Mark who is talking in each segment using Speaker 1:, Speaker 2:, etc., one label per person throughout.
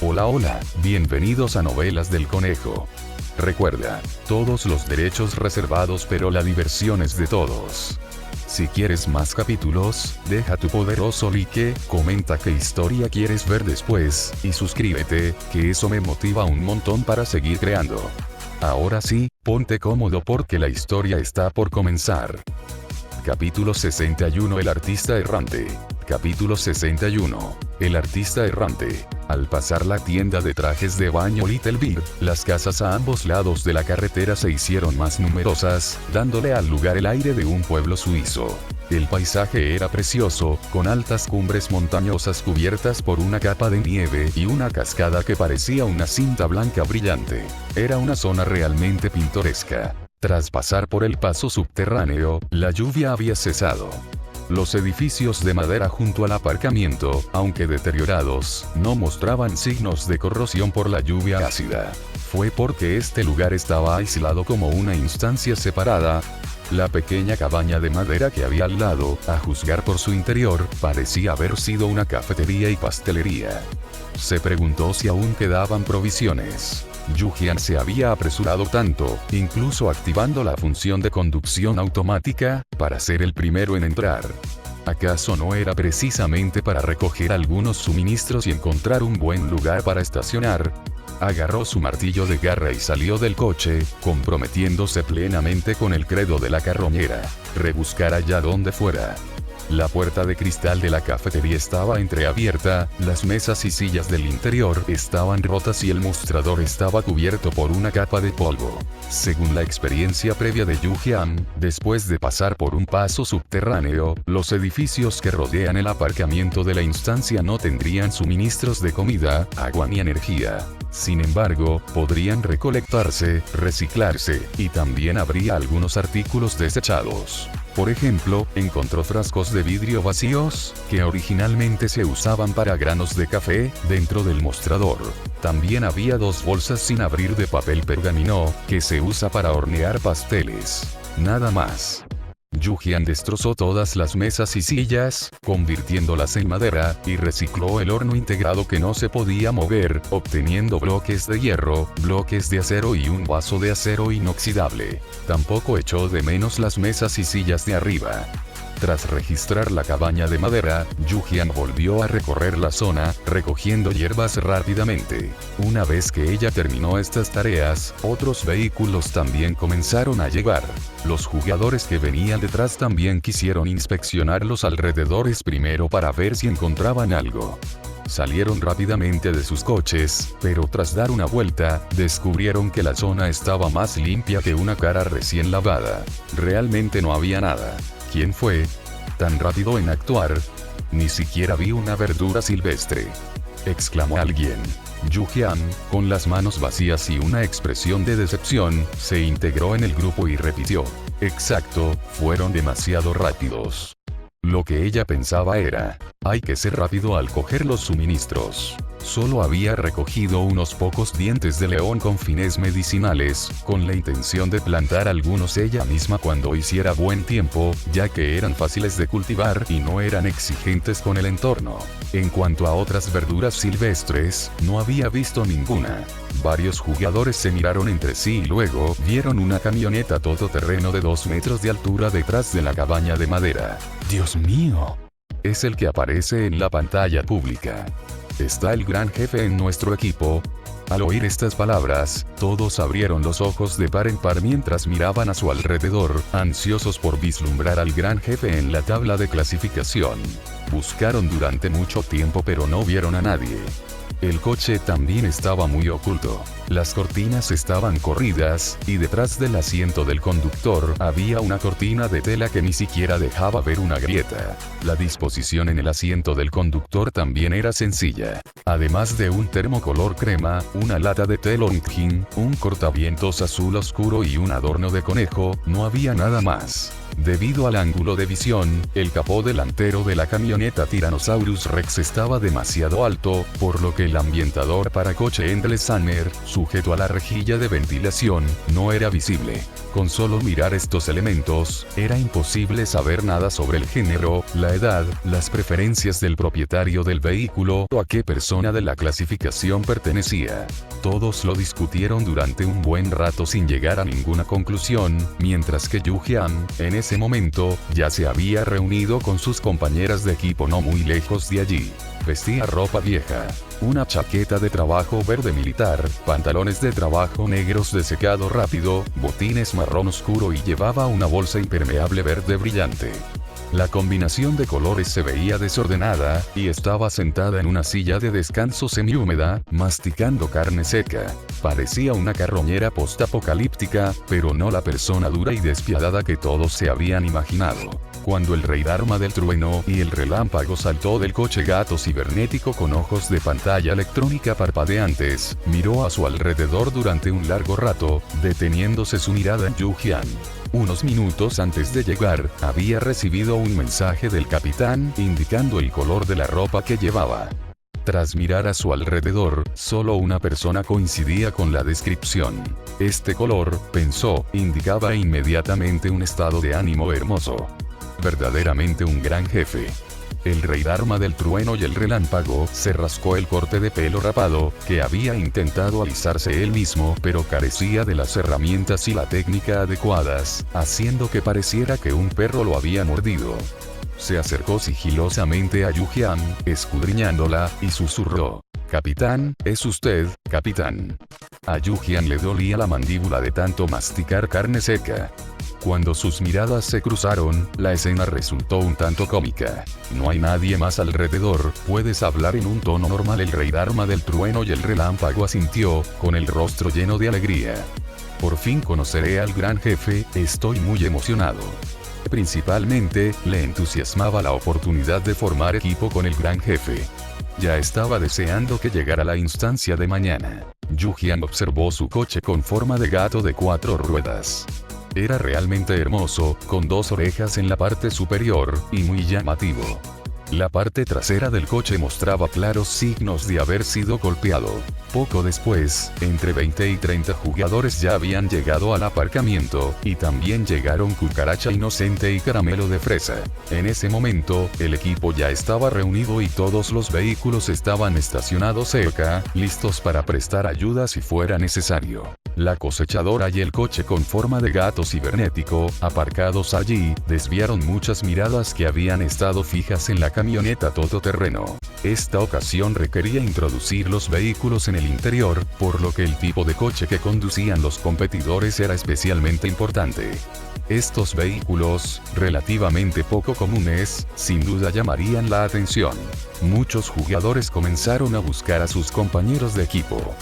Speaker 1: Hola hola, bienvenidos a Novelas del Conejo. Recuerda, todos los derechos reservados pero la diversión es de todos. Si quieres más capítulos, deja tu poderoso like, comenta qué historia quieres ver después, y suscríbete, que eso me motiva un montón para seguir creando. Ahora sí, ponte cómodo porque la historia está por comenzar. Capítulo 61 El artista errante. Capítulo 61. El artista errante. Al pasar la tienda de trajes de baño Little Bear, las casas a ambos lados de la carretera se hicieron más numerosas, dándole al lugar el aire de un pueblo suizo. El paisaje era precioso, con altas cumbres montañosas cubiertas por una capa de nieve y una cascada que parecía una cinta blanca brillante. Era una zona realmente pintoresca. Tras pasar por el paso subterráneo, la lluvia había cesado. Los edificios de madera junto al aparcamiento, aunque deteriorados, no mostraban signos de corrosión por la lluvia ácida. Fue porque este lugar estaba aislado como una instancia separada. La pequeña cabaña de madera que había al lado, a juzgar por su interior, parecía haber sido una cafetería y pastelería. Se preguntó si aún quedaban provisiones. Yu-Jian se había apresurado tanto, incluso activando la función de conducción automática, para ser el primero en entrar. ¿Acaso no era precisamente para recoger algunos suministros y encontrar un buen lugar para estacionar? Agarró su martillo de garra y salió del coche, comprometiéndose plenamente con el credo de la carroñera: rebuscar allá donde fuera. La puerta de cristal de la cafetería estaba entreabierta, las mesas y sillas del interior estaban rotas y el mostrador estaba cubierto por una capa de polvo. Según la experiencia previa de Yu-Jian, después de pasar por un paso subterráneo, los edificios que rodean el aparcamiento de la instancia no tendrían suministros de comida, agua ni energía. Sin embargo, podrían recolectarse, reciclarse, y también habría algunos artículos desechados. Por ejemplo, encontró frascos de vidrio vacíos, que originalmente se usaban para granos de café, dentro del mostrador. También había 2 bolsas sin abrir de papel pergamino, que se usa para hornear pasteles. Nada más. Yu-Jian destrozó todas las mesas y sillas, convirtiéndolas en madera, y recicló el horno integrado que no se podía mover, obteniendo bloques de hierro, bloques de acero y un vaso de acero inoxidable. Tampoco echó de menos las mesas y sillas de arriba. Tras registrar la cabaña de madera, Yu-Jian volvió a recorrer la zona, recogiendo hierbas rápidamente. Una vez que ella terminó estas tareas, otros vehículos también comenzaron a llegar. Los jugadores que venían detrás también quisieron inspeccionar los alrededores primero para ver si encontraban algo. Salieron rápidamente de sus coches, pero tras dar una vuelta, descubrieron que la zona estaba más limpia que una cara recién lavada. Realmente no había nada. ¿Quién fue tan rápido en actuar? Ni siquiera vi una verdura silvestre, exclamó alguien. Yu-Jian, con las manos vacías y una expresión de decepción, se integró en el grupo y repitió: exacto, fueron demasiado rápidos. Lo que ella pensaba era: hay que ser rápido al coger los suministros. Solo había recogido unos pocos dientes de león con fines medicinales, con la intención de plantar algunos ella misma cuando hiciera buen tiempo, ya que eran fáciles de cultivar y no eran exigentes con el entorno. En cuanto a otras verduras silvestres, no había visto ninguna. Varios jugadores se miraron entre sí y luego vieron una camioneta todoterreno de 2 metros de altura detrás de la cabaña de madera. ¡Dios mío! Es el que aparece en la pantalla pública. ¿Está el gran jefe en nuestro equipo? Al oír estas palabras, todos abrieron los ojos de par en par mientras miraban a su alrededor, ansiosos por vislumbrar al gran jefe en la tabla de clasificación. Buscaron durante mucho tiempo pero no vieron a nadie. El coche también estaba muy oculto. Las cortinas estaban corridas, y detrás del asiento del conductor había una cortina de tela que ni siquiera dejaba ver una grieta. La disposición en el asiento del conductor también era sencilla. Además de un termo color crema, una lata de té Longines, un cortavientos azul oscuro y un adorno de conejo, no había nada más. Debido al ángulo de visión, el capó delantero de la camioneta Tyrannosaurus Rex estaba demasiado alto, por lo que el ambientador para coche Endless Summer, sujeto a la rejilla de ventilación, no era visible. Con solo mirar estos elementos, era imposible saber nada sobre el género, la edad, las preferencias del propietario del vehículo o a qué persona de la clasificación pertenecía. Todos lo discutieron durante un buen rato sin llegar a ninguna conclusión, mientras que Yu-Hyun, en ese momento, ya se había reunido con sus compañeras de equipo no muy lejos de allí. Vestía ropa vieja, una chaqueta de trabajo verde militar, pantalones de trabajo negros de secado rápido, botines marrón oscuro y llevaba una bolsa impermeable verde brillante. La combinación de colores se veía desordenada, y estaba sentada en una silla de descanso semihúmeda, masticando carne seca. Parecía una carroñera postapocalíptica, pero no la persona dura y despiadada que todos se habían imaginado. Cuando el rey Dharma del trueno y el relámpago saltó del coche gato cibernético con ojos de pantalla electrónica parpadeantes, miró a su alrededor durante un largo rato, deteniéndose su mirada en Yu-Hyun. Unos minutos antes de llegar, había recibido un mensaje del capitán indicando el color de la ropa que llevaba. Tras mirar a su alrededor, solo una persona coincidía con la descripción. Este color, pensó, indicaba inmediatamente un estado de ánimo hermoso. Verdaderamente un gran jefe. El rey Dharma del trueno y el relámpago se rascó el corte de pelo rapado, que había intentado alisarse él mismo pero carecía de las herramientas y la técnica adecuadas, haciendo que pareciera que un perro lo había mordido. Se acercó sigilosamente a Yu-Hyun, escudriñándola, y susurró: «Capitán, ¿es usted, capitán?». A Yu-Hyun le dolía la mandíbula de tanto masticar carne seca. Cuando sus miradas se cruzaron, la escena resultó un tanto cómica. No hay nadie más alrededor, puedes hablar en un tono normal. El rey Dharma del trueno y el relámpago asintió, con el rostro lleno de alegría. Por fin conoceré al gran jefe, estoy muy emocionado. Principalmente, le entusiasmaba la oportunidad de formar equipo con el gran jefe. Ya estaba deseando que llegara la instancia de mañana. Yu-Hyun observó su coche con forma de gato de 4 ruedas. Era realmente hermoso, con 2 orejas en la parte superior, y muy llamativo. La parte trasera del coche mostraba claros signos de haber sido golpeado. Poco después, entre 20 y 30 jugadores ya habían llegado al aparcamiento, y también llegaron Cucaracha Inocente y Caramelo de Fresa. En ese momento, el equipo ya estaba reunido y todos los vehículos estaban estacionados cerca, listos para prestar ayuda si fuera necesario. La cosechadora y el coche con forma de gato cibernético, aparcados allí, desviaron muchas miradas que habían estado fijas en la camioneta todoterreno. Esta ocasión requería introducir los vehículos en el interior, por lo que el tipo de coche que conducían los competidores era especialmente importante. Estos vehículos, relativamente poco comunes, sin duda llamarían la atención. Muchos jugadores comenzaron a buscar a sus compañeros de equipo.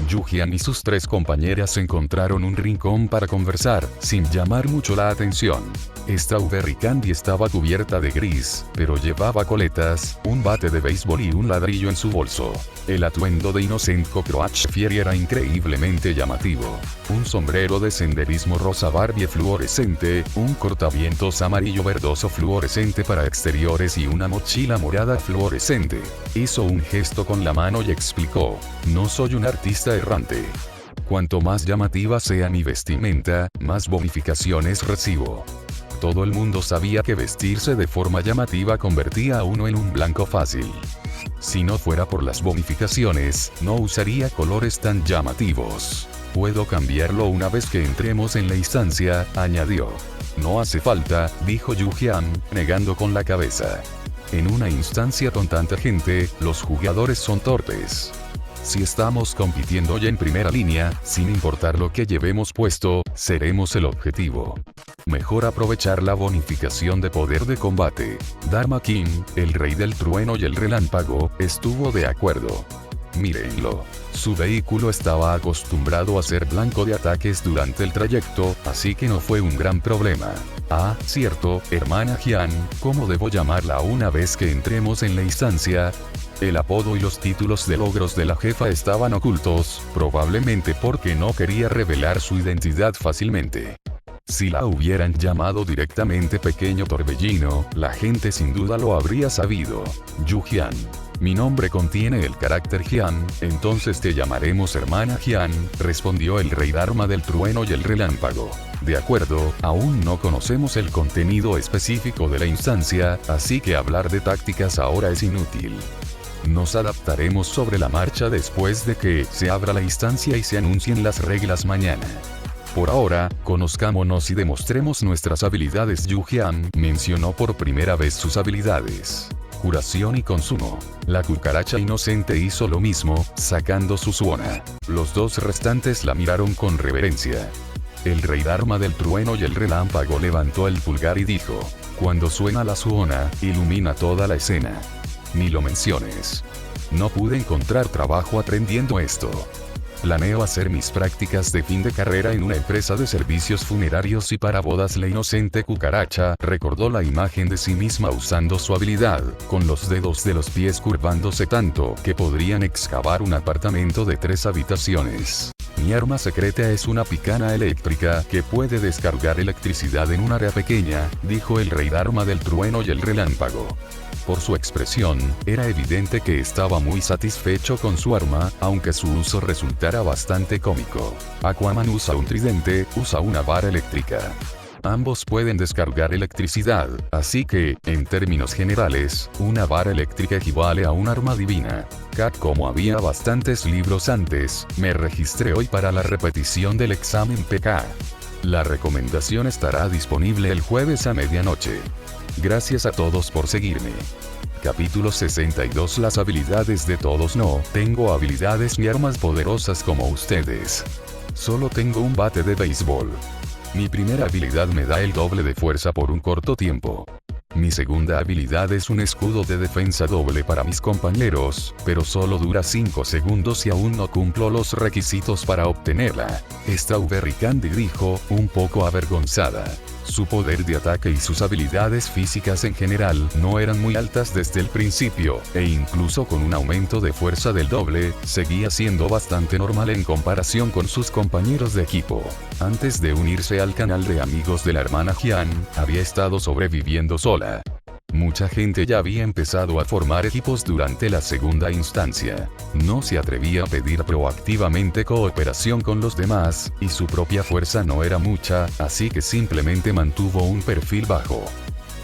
Speaker 1: Yu-Hyun y sus 3 compañeras encontraron un rincón para conversar, sin llamar mucho la atención. Strawberry Candy estaba cubierta de gris, pero llevaba coletas, un bate de béisbol y un ladrillo en su bolso. El atuendo de Innocent Cockroach Fiery era increíblemente llamativo. Un sombrero de senderismo rosa Barbie fluorescente, un cortavientos amarillo verdoso fluorescente para exteriores y una mochila morada fluorescente. Hizo un gesto con la mano y explicó: «No soy un artista errante. Cuanto más llamativa sea mi vestimenta, más bonificaciones recibo». Todo el mundo sabía que vestirse de forma llamativa convertía a uno en un blanco fácil. Si no fuera por las bonificaciones, no usaría colores tan llamativos. «Puedo cambiarlo una vez que entremos en la instancia», añadió. «No hace falta», dijo Yu-Hyun, negando con la cabeza. En una instancia con tanta gente, los jugadores son torpes. Si estamos compitiendo ya en primera línea, sin importar lo que llevemos puesto, seremos el objetivo. Mejor aprovechar la bonificación de poder de combate. Dharma King, el rey del trueno y el relámpago, estuvo de acuerdo. Mírenlo. Su vehículo estaba acostumbrado a ser blanco de ataques durante el trayecto, así que no fue un gran problema. Ah, cierto, hermana Hyun, ¿cómo debo llamarla una vez que entremos en la instancia? El apodo y los títulos de logros de la jefa estaban ocultos, probablemente porque no quería revelar su identidad fácilmente. Si la hubieran llamado directamente Pequeño Torbellino, la gente sin duda lo habría sabido. Yu-Jian. Mi nombre contiene el carácter Jian, entonces te llamaremos hermana Jian, respondió el rey Dharma del trueno y el relámpago. De acuerdo, aún no conocemos el contenido específico de la instancia, así que hablar de tácticas ahora es inútil. Nos adaptaremos sobre la marcha después de que se abra la instancia y se anuncien las reglas mañana. Por ahora, conozcámonos y demostremos nuestras habilidades. Yu-Jian mencionó por primera vez sus habilidades. Curación y consumo. La cucaracha inocente hizo lo mismo, sacando su suona. Los dos restantes la miraron con reverencia. El rey Dharma del trueno y el relámpago levantó el pulgar y dijo: cuando suena la suona, ilumina toda la escena. Ni lo menciones. No pude encontrar trabajo aprendiendo esto. Planeo hacer mis prácticas de fin de carrera en una empresa de servicios funerarios y para bodas. La inocente cucaracha recordó la imagen de sí misma usando su habilidad, con los dedos de los pies curvándose tanto que podrían excavar un apartamento de 3 habitaciones. Mi arma secreta es una picana eléctrica que puede descargar electricidad en un área pequeña, dijo el rey Dharma del trueno y el relámpago. Por su expresión, era evidente que estaba muy satisfecho con su arma, aunque su uso resultara bastante cómico. Aquaman usa un tridente, usa una vara eléctrica. Ambos pueden descargar electricidad, así que, en términos generales, una vara eléctrica equivale a un arma divina. Como había bastantes libros antes, me registré hoy para la repetición del examen PK. La recomendación estará disponible el jueves a medianoche. Gracias a todos por seguirme. Capítulo 62. Las habilidades de todos. No tengo habilidades ni armas poderosas como ustedes. Solo tengo un bate de béisbol. Mi primera habilidad me da el doble de fuerza por un corto tiempo. Mi segunda habilidad es un escudo de defensa doble para mis compañeros, pero solo dura 5 segundos y aún no cumplo los requisitos para obtenerla. Strawberry Candy dijo, un poco avergonzada. Su poder de ataque y sus habilidades físicas en general no eran muy altas desde el principio, e incluso con un aumento de fuerza del doble, seguía siendo bastante normal en comparación con sus compañeros de equipo. Antes de unirse al canal de amigos de la hermana Jian, había estado sobreviviendo sola. Mucha gente ya había empezado a formar equipos durante la segunda instancia. No se atrevía a pedir proactivamente cooperación con los demás, y su propia fuerza no era mucha, así que simplemente mantuvo un perfil bajo.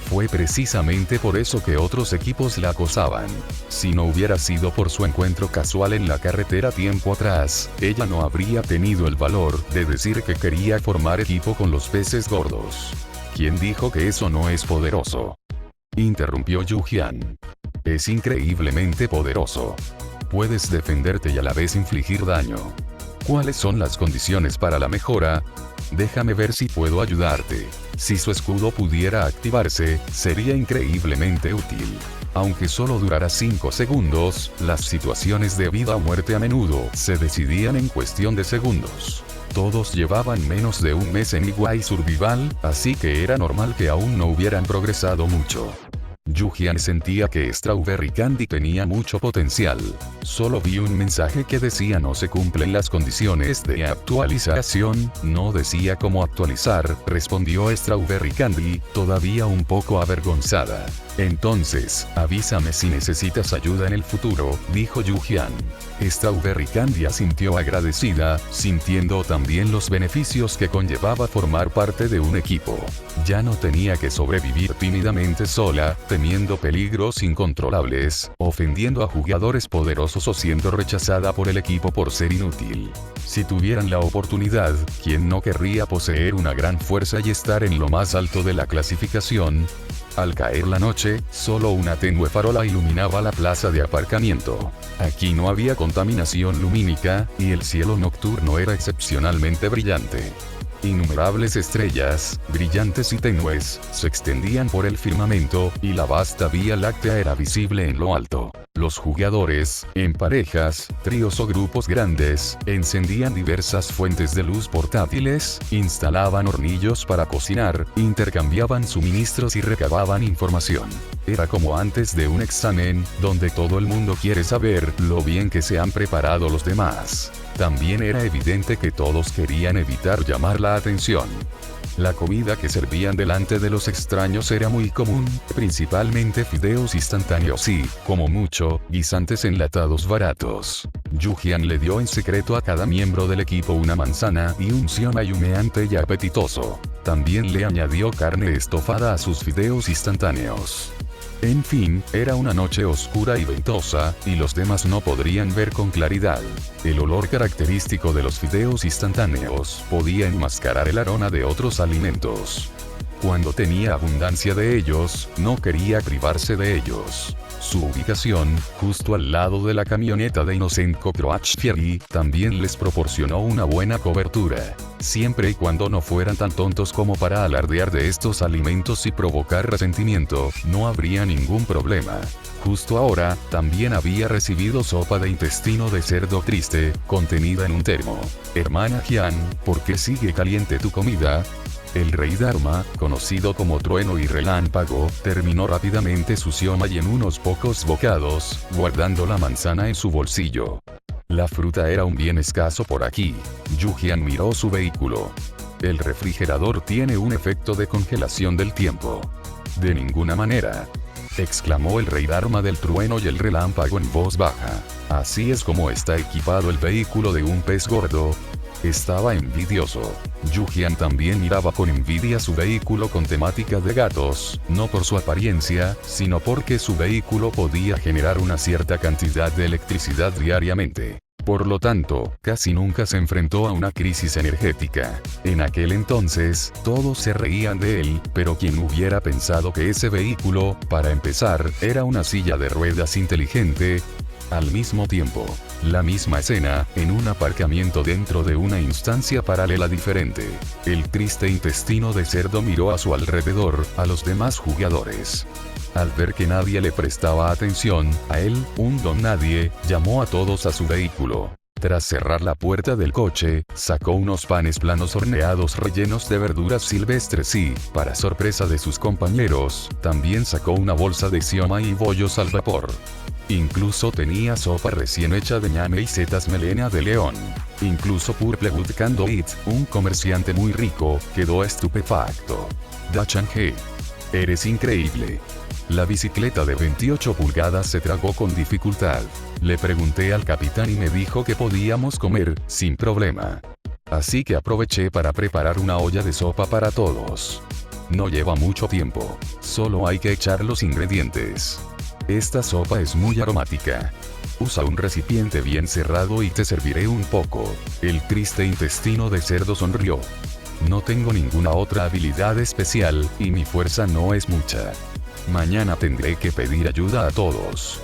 Speaker 1: Fue precisamente por eso que otros equipos la acosaban. Si no hubiera sido por su encuentro casual en la carretera tiempo atrás, ella no habría tenido el valor de decir que quería formar equipo con los peces gordos. ¿Quién dijo que eso no es poderoso?, interrumpió Yu-Jian. Es increíblemente poderoso. Puedes defenderte y a la vez infligir daño. ¿Cuáles son las condiciones para la mejora? Déjame ver si puedo ayudarte. Si su escudo pudiera activarse, sería increíblemente útil. Aunque solo durara 5 segundos, las situaciones de vida o muerte a menudo se decidían en cuestión de segundos. Todos llevaban menos de un mes en Iguay Survival, así que era normal que aún no hubieran progresado mucho. Yu-Jian sentía que Strawberry Candy tenía mucho potencial. Solo vi un mensaje que decía no se cumplen las condiciones de actualización, no decía cómo actualizar, respondió Strawberry Candy, todavía un poco avergonzada. Entonces, avísame si necesitas ayuda en el futuro, dijo Yu-Jian. Strawberry Candy asintió agradecida, sintiendo también los beneficios que conllevaba formar parte de un equipo. Ya no tenía que sobrevivir tímidamente sola, temiendo peligros incontrolables, ofendiendo a jugadores poderosos o siendo rechazada por el equipo por ser inútil. Si tuvieran la oportunidad, ¿quién no querría poseer una gran fuerza y estar en lo más alto de la clasificación? Al caer la noche, solo una tenue farola iluminaba la plaza de aparcamiento. Aquí no había contaminación lumínica, y el cielo nocturno era excepcionalmente brillante. Innumerables estrellas, brillantes y tenues, se extendían por el firmamento, y la vasta Vía Láctea era visible en lo alto. Los jugadores, en parejas, tríos o grupos grandes, encendían diversas fuentes de luz portátiles, instalaban hornillos para cocinar, intercambiaban suministros y recababan información. Era como antes de un examen, donde todo el mundo quiere saber lo bien que se han preparado los demás. También era evidente que todos querían evitar llamar la atención. La comida que servían delante de los extraños era muy común, principalmente fideos instantáneos y, como mucho, guisantes enlatados baratos. Yujian le dio en secreto a cada miembro del equipo una manzana y un siomai humeante y apetitoso. También le añadió carne estofada a sus fideos instantáneos. En fin, era una noche oscura y ventosa, y los demás no podrían ver con claridad. El olor característico de los fideos instantáneos podía enmascarar el aroma de otros alimentos. Cuando tenía abundancia de ellos, no quería privarse de ellos. Su ubicación, justo al lado de la camioneta de Innocent Cockroach Fiery, también les proporcionó una buena cobertura. Siempre y cuando no fueran tan tontos como para alardear de estos alimentos y provocar resentimiento, no habría ningún problema. Justo ahora, también había recibido sopa de intestino de cerdo triste, contenida en un termo. Hermana Jian, ¿por qué sigue caliente tu comida? El rey Dharma, conocido como Trueno y Relámpago, terminó rápidamente su siomai en unos pocos bocados, guardando la manzana en su bolsillo. La fruta era un bien escaso por aquí. Yujian miró su vehículo. El refrigerador tiene un efecto de congelación del tiempo. De ninguna manera, exclamó el rey Dharma del Trueno y el Relámpago en voz baja. Así es como está equipado el vehículo de un pez gordo. Estaba envidioso. Yujian también miraba con envidia su vehículo con temática de gatos, no por su apariencia, sino porque su vehículo podía generar una cierta cantidad de electricidad diariamente. Por lo tanto, casi nunca se enfrentó a una crisis energética. En aquel entonces, todos se reían de él, pero quien hubiera pensado que ese vehículo, para empezar, era una silla de ruedas inteligente. Al mismo tiempo, la misma escena, en un aparcamiento dentro de una instancia paralela diferente. El triste intestino de cerdo miró a su alrededor, a los demás jugadores. Al ver que nadie le prestaba atención, a él, un don nadie, llamó a todos a su vehículo. Tras cerrar la puerta del coche, sacó unos panes planos horneados rellenos de verduras silvestres y, para sorpresa de sus compañeros, también sacó una bolsa de siomai y bollos al vapor. Incluso tenía sopa recién hecha de ñame y setas melena de león. Incluso Purplewood Candoit, un comerciante muy rico, quedó estupefacto. Da-chan-he. Eres increíble. La bicicleta de 28 pulgadas se tragó con dificultad. Le pregunté al capitán y me dijo que podíamos comer, sin problema. Así que aproveché para preparar una olla de sopa para todos. No lleva mucho tiempo. Solo hay que echar los ingredientes. Esta sopa es muy aromática. Usa un recipiente bien cerrado y te serviré un poco. El triste intestino de cerdo sonrió. No tengo ninguna otra habilidad especial, y mi fuerza no es mucha. Mañana tendré que pedir ayuda a todos.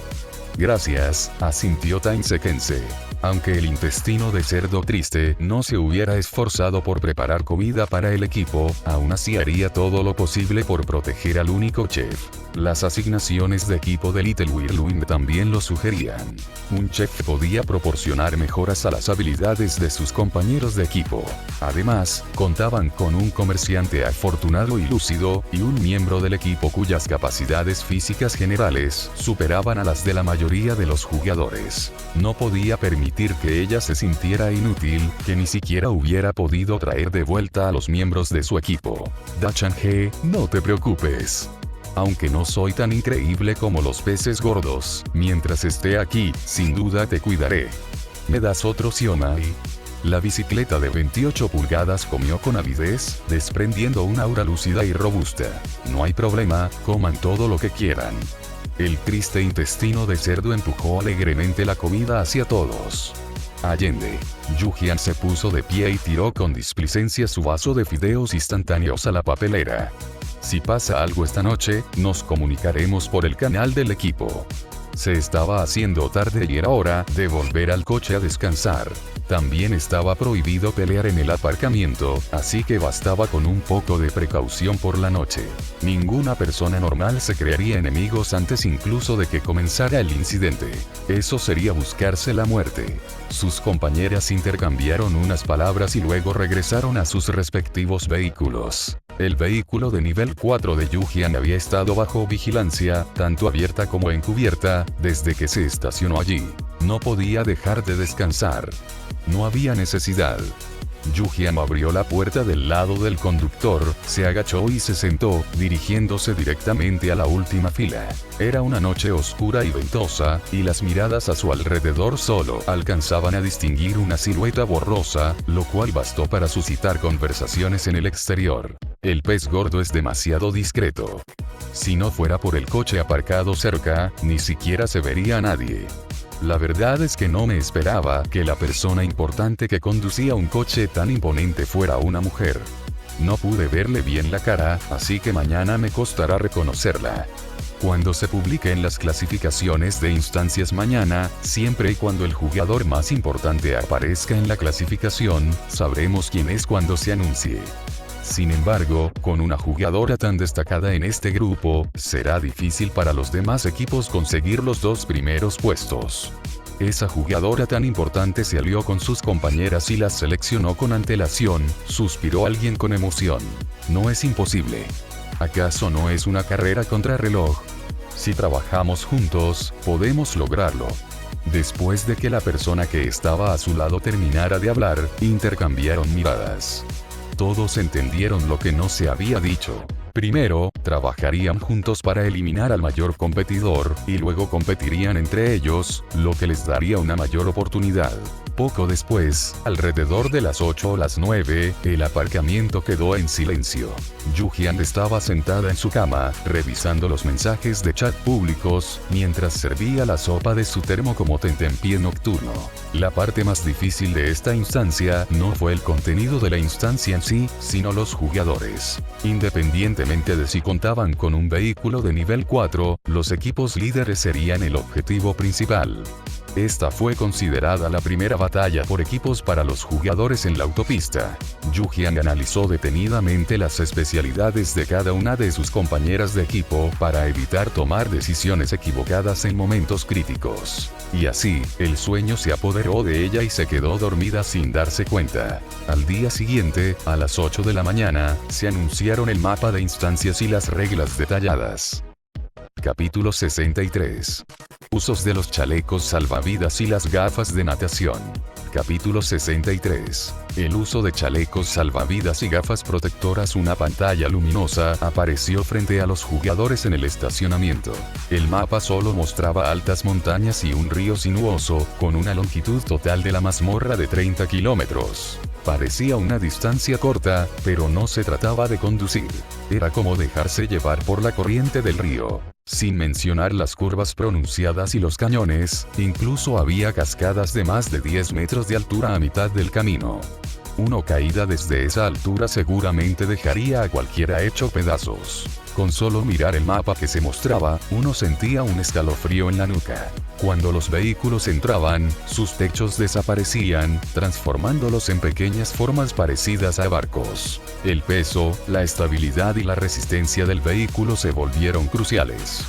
Speaker 1: Gracias, asintió Tainsekense. Aunque el intestino de cerdo triste no se hubiera esforzado por preparar comida para el equipo, aún así haría todo lo posible por proteger al único chef. Las asignaciones de equipo de Little Whirlwind también lo sugerían. Un chef podía proporcionar mejoras a las habilidades de sus compañeros de equipo. Además, contaban con un comerciante afortunado y lúcido, y un miembro del equipo cuyas capacidades físicas generales superaban a las de la mayoría de los jugadores. No podía permitir que ella se sintiera inútil, que ni siquiera hubiera podido traer de vuelta a los miembros de su equipo. Da-chan-he, no te preocupes. Aunque no soy tan increíble como los peces gordos, mientras esté aquí, sin duda te cuidaré. ¿Me das otro siomai? La bicicleta de 28 pulgadas comió con avidez, desprendiendo una aura lúcida y robusta. No hay problema, coman todo lo que quieran. El triste intestino de cerdo empujó alegremente la comida hacia todos. Allende. Yujian se puso de pie y tiró con displicencia su vaso de fideos instantáneos a la papelera. Si pasa algo esta noche, nos comunicaremos por el canal del equipo. Se estaba haciendo tarde y era hora de volver al coche a descansar. También estaba prohibido pelear en el aparcamiento, así que bastaba con un poco de precaución por la noche. Ninguna persona normal se crearía enemigos antes incluso de que comenzara el incidente. Eso sería buscarse la muerte. Sus compañeras intercambiaron unas palabras y luego regresaron a sus respectivos vehículos. El vehículo de nivel 4 de Yujian había estado bajo vigilancia, tanto abierta como encubierta, desde que se estacionó allí. No podía dejar de descansar. No había necesidad. Yu-Jian abrió la puerta del lado del conductor, se agachó y se sentó, dirigiéndose directamente a la última fila. Era una noche oscura y ventosa, y las miradas a su alrededor solo alcanzaban a distinguir una silueta borrosa, lo cual bastó para suscitar conversaciones en el exterior. El pez gordo es demasiado discreto. Si no fuera por el coche aparcado cerca, ni siquiera se vería a nadie. La verdad es que no me esperaba que la persona importante que conducía un coche tan imponente fuera una mujer. No pude verle bien la cara, así que mañana me costará reconocerla. Cuando se publiquen las clasificaciones de instancias mañana, siempre y cuando el jugador más importante aparezca en la clasificación, sabremos quién es cuando se anuncie. Sin embargo, con una jugadora tan destacada en este grupo, será difícil para los demás equipos conseguir los 2 primeros puestos. Esa jugadora tan importante se alió con sus compañeras y las seleccionó con antelación, suspiró alguien con emoción. No es imposible. ¿Acaso no es una carrera contrarreloj? Si trabajamos juntos, podemos lograrlo. Después de que la persona que estaba a su lado terminara de hablar, intercambiaron miradas. Todos entendieron lo que no se había dicho. Primero, trabajarían juntos para eliminar al mayor competidor, y luego competirían entre ellos, lo que les daría una mayor oportunidad. Poco después, alrededor de las 8 o las 9, el aparcamiento quedó en silencio. Yu-Jian estaba sentada en su cama, revisando los mensajes de chat públicos, mientras servía la sopa de su termo como tentempié nocturno. La parte más difícil de esta instancia no fue el contenido de la instancia en sí, sino los jugadores. Independientemente de si contaban con un vehículo de nivel 4, los equipos líderes serían el objetivo principal. Esta fue considerada la primera batalla por equipos para los jugadores en la autopista. Yu-Jian analizó detenidamente las especialidades de cada una de sus compañeras de equipo para evitar tomar decisiones equivocadas en momentos críticos. Y así, el sueño se apoderó de ella y se quedó dormida sin darse cuenta. Al día siguiente, a las 8 de la mañana, se anunciaron el mapa de instancias y las reglas detalladas. Capítulo 63. Usos de los chalecos salvavidas y las gafas de natación. Capítulo 63. El uso de chalecos salvavidas y gafas protectoras. Una pantalla luminosa apareció frente a los jugadores en el estacionamiento. El mapa solo mostraba altas montañas y un río sinuoso, con una longitud total de la mazmorra de 30 kilómetros. Parecía una distancia corta, pero no se trataba de conducir. Era como dejarse llevar por la corriente del río. Sin mencionar las curvas pronunciadas y los cañones, incluso había cascadas de más de 10 metros de altura a mitad del camino. Una caída desde esa altura seguramente dejaría a cualquiera hecho pedazos. Con solo mirar el mapa que se mostraba, uno sentía un escalofrío en la nuca. Cuando los vehículos entraban, sus techos desaparecían, transformándolos en pequeñas formas parecidas a barcos. El peso, la estabilidad y la resistencia del vehículo se volvieron cruciales.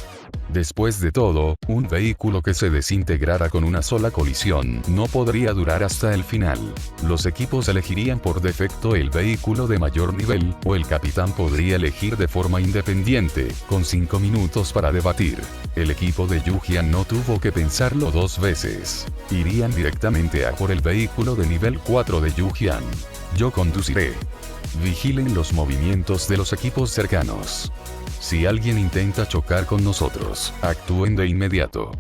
Speaker 1: Después de todo, un vehículo que se desintegrara con una sola colisión no podría durar hasta el final. Los equipos elegirían por defecto el vehículo de mayor nivel, o el capitán podría elegir de forma independiente, con 5 minutos para debatir. El equipo de Yu-Jian no tuvo que pensarlo 2 veces. Irían directamente a por el vehículo de nivel 4 de Yu-Jian. Yo conduciré. Vigilen los movimientos de los equipos cercanos. Si alguien intenta chocar con nosotros, actúen de inmediato.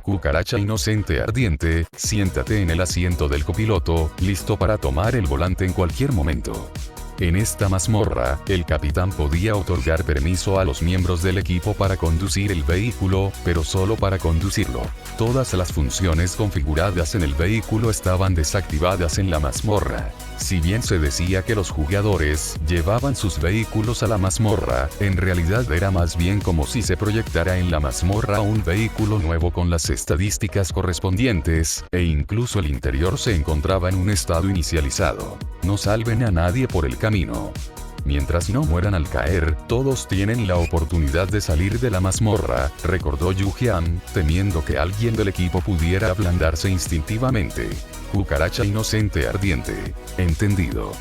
Speaker 1: Cucaracha inocente ardiente, siéntate en el asiento del copiloto, listo para tomar el volante en cualquier momento. En esta mazmorra, el capitán podía otorgar permiso a los miembros del equipo para conducir el vehículo, pero solo para conducirlo. Todas las funciones configuradas en el vehículo estaban desactivadas en la mazmorra. Si bien se decía que los jugadores llevaban sus vehículos a la mazmorra, en realidad era más bien como si se proyectara en la mazmorra un vehículo nuevo con las estadísticas correspondientes, e incluso el interior se encontraba en un estado inicializado. No salven a nadie por el camino. Mientras no mueran al caer, todos tienen la oportunidad de salir de la mazmorra, recordó Yu-Jian, temiendo que alguien del equipo pudiera ablandarse instintivamente. Cucaracha inocente ardiente. Entendido.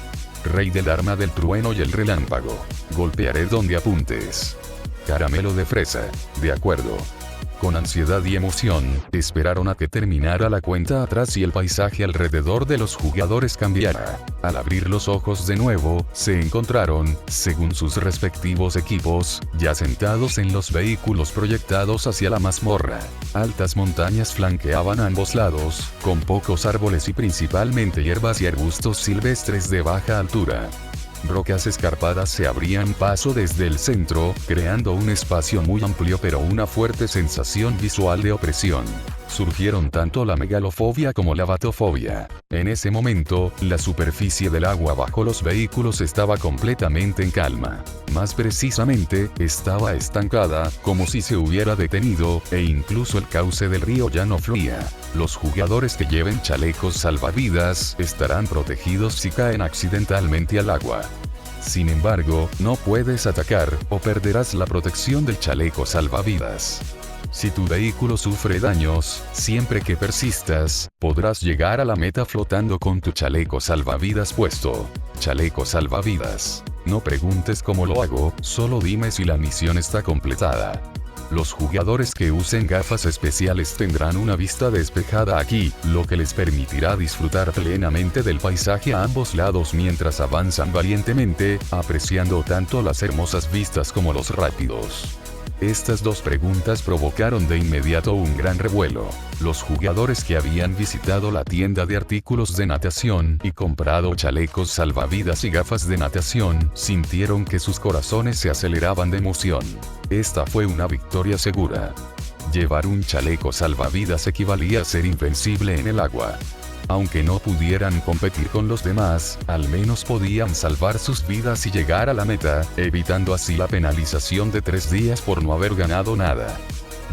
Speaker 1: Rey del arma del trueno y el relámpago. Golpearé donde apuntes. Caramelo de fresa. De acuerdo. Con ansiedad y emoción, esperaron a que terminara la cuenta atrás y el paisaje alrededor de los jugadores cambiara. Al abrir los ojos de nuevo, se encontraron, según sus respectivos equipos, ya sentados en los vehículos proyectados hacia la mazmorra. Altas montañas flanqueaban a ambos lados, con pocos árboles y principalmente hierbas y arbustos silvestres de baja altura. Rocas escarpadas se abrían paso desde el centro, creando un espacio muy amplio pero una fuerte sensación visual de opresión. Surgieron tanto la megalofobia como la batofobia. En ese momento, la superficie del agua bajo los vehículos estaba completamente en calma. Más precisamente, estaba estancada, como si se hubiera detenido, e incluso el cauce del río ya no fluía. Los jugadores que lleven chalecos salvavidas estarán protegidos si caen accidentalmente al agua. Sin embargo, no puedes atacar, o perderás la protección del chaleco salvavidas. Si tu vehículo sufre daños, siempre que persistas, podrás llegar a la meta flotando con tu chaleco salvavidas puesto. Chaleco salvavidas. No preguntes cómo lo hago, solo dime si la misión está completada. Los jugadores que usen gafas especiales tendrán una vista despejada aquí, lo que les permitirá disfrutar plenamente del paisaje a ambos lados mientras avanzan valientemente, apreciando tanto las hermosas vistas como los rápidos. Estas dos preguntas provocaron de inmediato un gran revuelo. Los jugadores que habían visitado la tienda de artículos de natación y comprado chalecos salvavidas y gafas de natación, sintieron que sus corazones se aceleraban de emoción. Esta fue una victoria segura. Llevar un chaleco salvavidas equivalía a ser invencible en el agua. Aunque no pudieran competir con los demás, al menos podían salvar sus vidas y llegar a la meta, evitando así la penalización de 3 días por no haber ganado nada.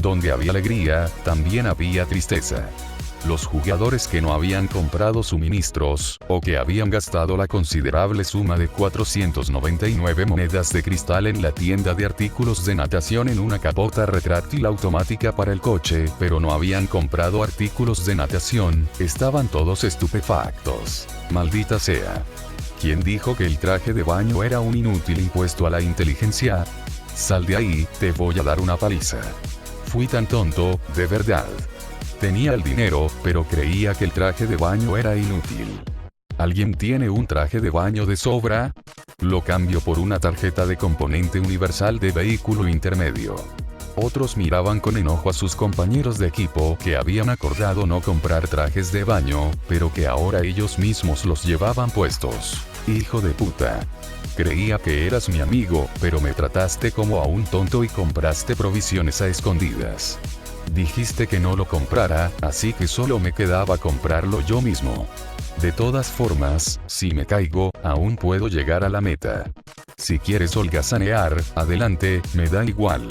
Speaker 1: Donde había alegría, también había tristeza. Los jugadores que no habían comprado suministros, o que habían gastado la considerable suma de 499 monedas de cristal en la tienda de artículos de natación en una capota retráctil automática para el coche, pero no habían comprado artículos de natación, estaban todos estupefactos. Maldita sea. ¿Quién dijo que el traje de baño era un inútil impuesto a la inteligencia? Sal de ahí, te voy a dar una paliza. Fui tan tonto, de verdad. Tenía el dinero, pero creía que el traje de baño era inútil. ¿Alguien tiene un traje de baño de sobra? Lo cambio por una tarjeta de componente universal de vehículo intermedio. Otros miraban con enojo a sus compañeros de equipo que habían acordado no comprar trajes de baño, pero que ahora ellos mismos los llevaban puestos. Hijo de puta. Creía que eras mi amigo, pero me trataste como a un tonto y compraste provisiones a escondidas. Dijiste que no lo comprara, así que solo me quedaba comprarlo yo mismo. De todas formas, si me caigo, aún puedo llegar a la meta. Si quieres holgazanear, adelante, me da igual.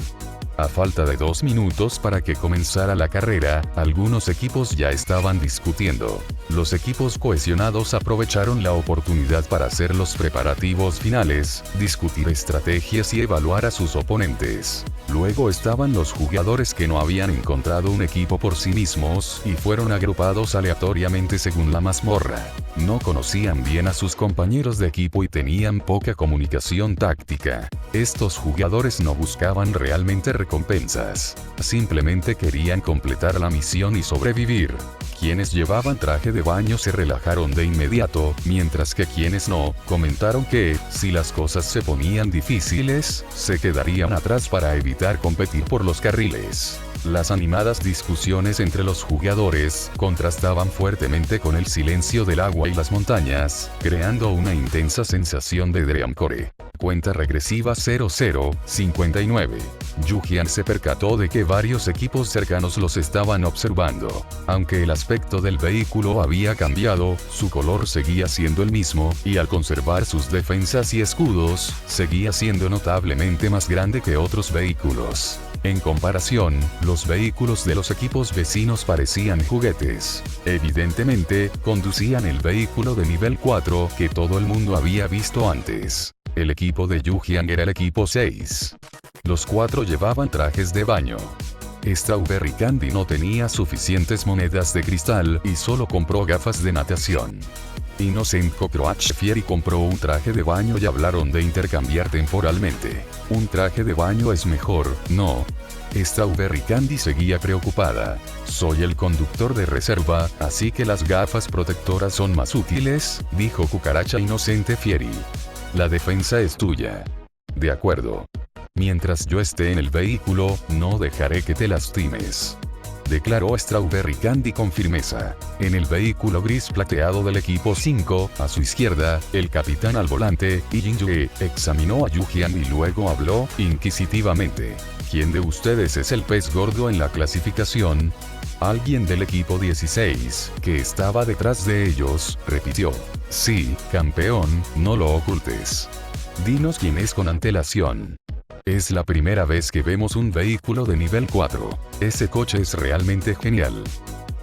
Speaker 1: A falta de 2 minutos para que comenzara la carrera, algunos equipos ya estaban discutiendo. Los equipos cohesionados aprovecharon la oportunidad para hacer los preparativos finales, discutir estrategias y evaluar a sus oponentes. Luego estaban los jugadores que no habían encontrado un equipo por sí mismos y fueron agrupados aleatoriamente según la mazmorra. No conocían bien a sus compañeros de equipo y tenían poca comunicación táctica. Estos jugadores no buscaban realmente recompensas. Simplemente querían completar la misión y sobrevivir. Quienes llevaban traje de baño se relajaron de inmediato, mientras que quienes no, comentaron que, si las cosas se ponían difíciles, se quedarían atrás para evitar competir por los carriles. Las animadas discusiones entre los jugadores contrastaban fuertemente con el silencio del agua y las montañas, creando una intensa sensación de Dreamcore. Cuenta regresiva 0059. Yujian se percató de que varios equipos cercanos los estaban observando. Aunque el aspecto del vehículo había cambiado, su color seguía siendo el mismo, y al conservar sus defensas y escudos, seguía siendo notablemente más grande que otros vehículos. En comparación, los vehículos de los equipos vecinos parecían juguetes. Evidentemente, conducían el vehículo de nivel 4 que todo el mundo había visto antes. El equipo de Yujian era el equipo 6. Los 4 llevaban trajes de baño. Strawberry Candy no tenía suficientes monedas de cristal y solo compró gafas de natación. Innocent Cockroach Fieri compró un traje de baño y hablaron de intercambiar temporalmente. Un traje de baño es mejor, ¿no? Strawberry Candy seguía preocupada. Soy el conductor de reserva, así que las gafas protectoras son más útiles, dijo Cucaracha Inocente Fieri. La defensa es tuya. De acuerdo. Mientras yo esté en el vehículo, no dejaré que te lastimes, declaró Strawberry Candy con firmeza. En el vehículo gris plateado del equipo 5, a su izquierda, el capitán al volante, Jin-Yue, examinó a Yu-Jian y luego habló, inquisitivamente. ¿Quién de ustedes es el pez gordo en la clasificación? Alguien del equipo 16, que estaba detrás de ellos, repitió. Sí, campeón, no lo ocultes. Dinos quién es con antelación. Es la primera vez que vemos un vehículo de nivel 4. Ese coche es realmente genial.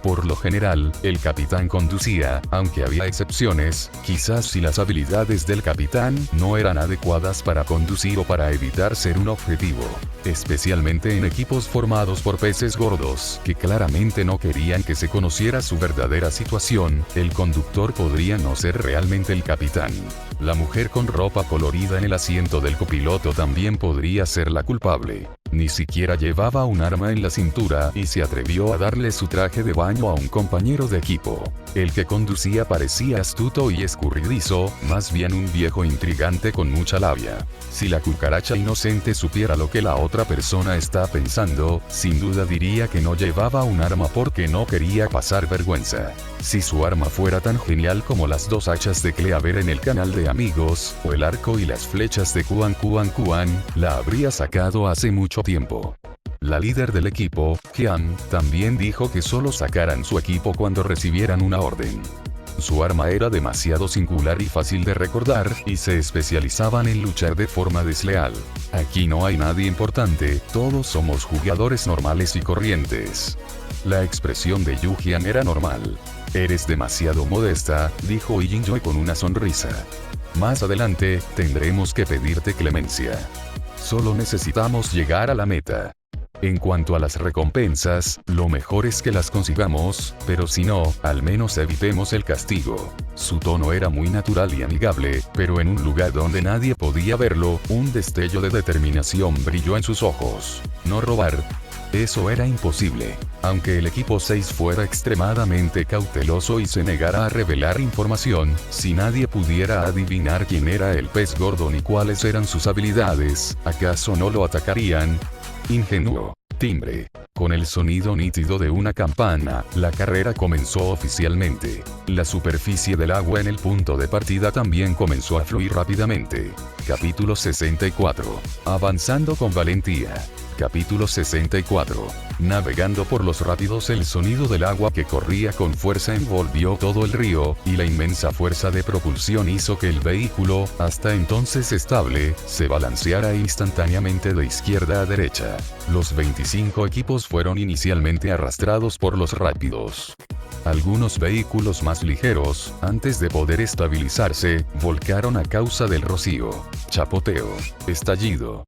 Speaker 1: Por lo general, el capitán conducía, aunque había excepciones, quizás si las habilidades del capitán no eran adecuadas para conducir o para evitar ser un objetivo. Especialmente en equipos formados por peces gordos, que claramente no querían que se conociera su verdadera situación, el conductor podría no ser realmente el capitán. La mujer con ropa colorida en el asiento del copiloto también podría ser la culpable. Ni siquiera llevaba un arma en la cintura y se atrevió a darle su traje de baño a un compañero de equipo. El que conducía parecía astuto y escurridizo, más bien un viejo intrigante con mucha labia. Si la cucaracha inocente supiera lo que la otra persona está pensando, sin duda diría que no llevaba un arma porque no quería pasar vergüenza. Si su arma fuera tan genial como las dos hachas de Cleaver en el canal de amigos, o el arco y las flechas de Kuan, la habría sacado hace mucho tiempo. La líder del equipo, Jian, también dijo que solo sacaran su equipo cuando recibieran una orden. Su arma era demasiado singular y fácil de recordar, y se especializaban en luchar de forma desleal. Aquí no hay nadie importante, todos somos jugadores normales y corrientes. La expresión de Yu Jian era normal. Eres demasiado modesta, dijo Jin-Yue con una sonrisa. Más adelante, tendremos que pedirte clemencia. Solo necesitamos llegar a la meta. En cuanto a las recompensas, lo mejor es que las consigamos, pero si no, al menos evitemos el castigo. Su tono era muy natural y amigable, pero en un lugar donde nadie podía verlo, un destello de determinación brilló en sus ojos. No robar. Eso era imposible. Aunque el equipo 6 fuera extremadamente cauteloso y se negara a revelar información, si nadie pudiera adivinar quién era el pez gordo ni cuáles eran sus habilidades, ¿acaso no lo atacarían? Ingenuo. Timbre. Con el sonido nítido de una campana, la carrera comenzó oficialmente. La superficie del agua en el punto de partida también comenzó a fluir rápidamente. Capítulo 64. Avanzando con valentía. Capítulo 64. Navegando por los rápidos, el sonido del agua que corría con fuerza envolvió todo el río, y la inmensa fuerza de propulsión hizo que el vehículo, hasta entonces estable, se balanceara instantáneamente de izquierda a derecha. Los 25 equipos fueron inicialmente arrastrados por los rápidos. Algunos vehículos más ligeros, antes de poder estabilizarse, volcaron a causa del rocío, chapoteo, estallido.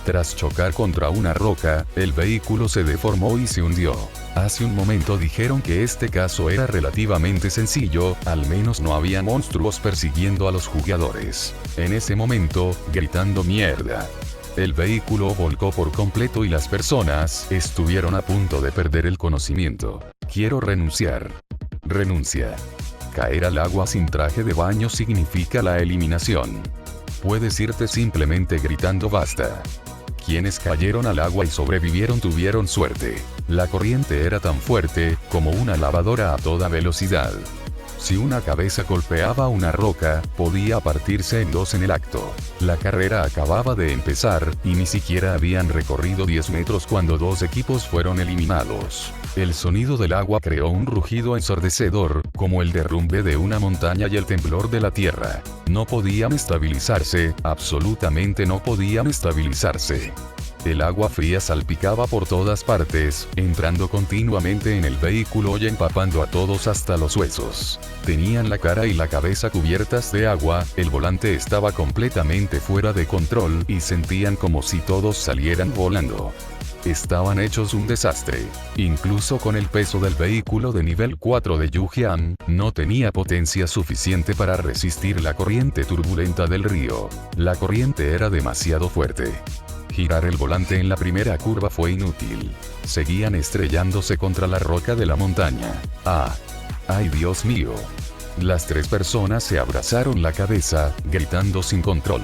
Speaker 1: Tras chocar contra una roca, el vehículo se deformó y se hundió. Hace un momento dijeron que este caso era relativamente sencillo, al menos no había monstruos persiguiendo a los jugadores. En ese momento, gritando mierda, el vehículo volcó por completo y las personas estuvieron a punto de perder el conocimiento. Quiero renunciar. Renuncia. Caer al agua sin traje de baño significa la eliminación. Puedes irte simplemente gritando basta. Quienes cayeron al agua y sobrevivieron tuvieron suerte. La corriente era tan fuerte como una lavadora a toda velocidad. Si una cabeza golpeaba una roca, podía partirse en dos en el acto. La carrera acababa de empezar, y ni siquiera habían recorrido 10 metros cuando dos equipos fueron eliminados. El sonido del agua creó un rugido ensordecedor, como el derrumbe de una montaña y el temblor de la tierra. No podían estabilizarse, absolutamente no podían estabilizarse. El agua fría salpicaba por todas partes, entrando continuamente en el vehículo y empapando a todos hasta los huesos. Tenían la cara y la cabeza cubiertas de agua, el volante estaba completamente fuera de control y sentían como si todos salieran volando. Estaban hechos un desastre. Incluso con el peso del vehículo de nivel 4 de Yu Jian, no tenía potencia suficiente para resistir la corriente turbulenta del río. La corriente era demasiado fuerte. Girar el volante en la primera curva fue inútil. Seguían estrellándose contra la roca de la montaña. ¡Ay, Dios mío! Las tres personas se abrazaron la cabeza, gritando sin control.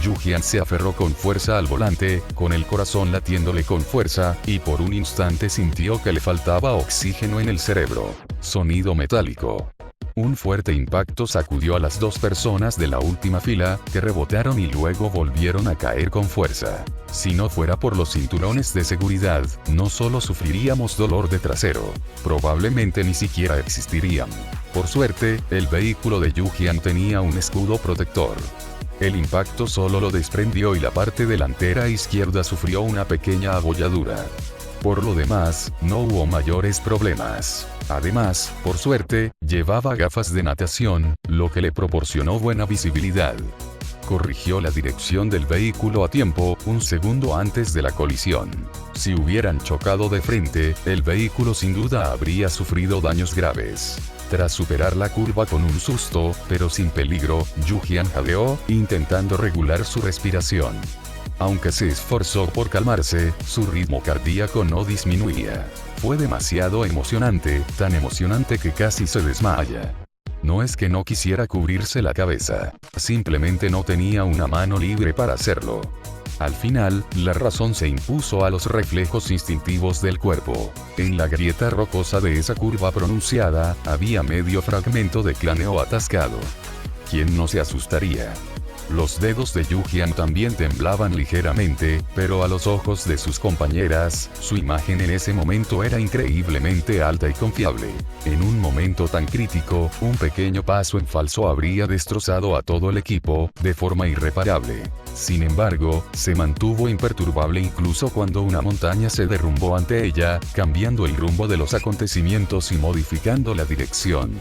Speaker 1: Yu-Jian se aferró con fuerza al volante, con el corazón latiéndole con fuerza, y por un instante sintió que le faltaba oxígeno en el cerebro. Sonido metálico. Un fuerte impacto sacudió a las dos personas de la última fila, que rebotaron y luego volvieron a caer con fuerza. Si no fuera por los cinturones de seguridad, no solo sufriríamos dolor de trasero, probablemente ni siquiera existirían. Por suerte, el vehículo de Yu-Jian tenía un escudo protector. El impacto solo lo desprendió y la parte delantera izquierda sufrió una pequeña abolladura. Por lo demás, no hubo mayores problemas. Además, por suerte, llevaba gafas de natación, lo que le proporcionó buena visibilidad. Corrigió la dirección del vehículo a tiempo, un segundo antes de la colisión. Si hubieran chocado de frente, el vehículo sin duda habría sufrido daños graves. Tras superar la curva con un susto, pero sin peligro, Yu-Jian jadeó, intentando regular su respiración. Aunque se esforzó por calmarse, su ritmo cardíaco no disminuía. Fue demasiado emocionante, tan emocionante que casi se desmaya. No es que no quisiera cubrirse la cabeza, simplemente no tenía una mano libre para hacerlo. Al final, la razón se impuso a los reflejos instintivos del cuerpo. En la grieta rocosa de esa curva pronunciada, había medio fragmento de cráneo atascado. ¿Quién no se asustaría? Los dedos de Yu-Jian también temblaban ligeramente, pero a los ojos de sus compañeras, su imagen en ese momento era increíblemente alta y confiable. En un momento tan crítico, un pequeño paso en falso habría destrozado a todo el equipo, de forma irreparable. Sin embargo, se mantuvo imperturbable incluso cuando una montaña se derrumbó ante ella, cambiando el rumbo de los acontecimientos y modificando la dirección.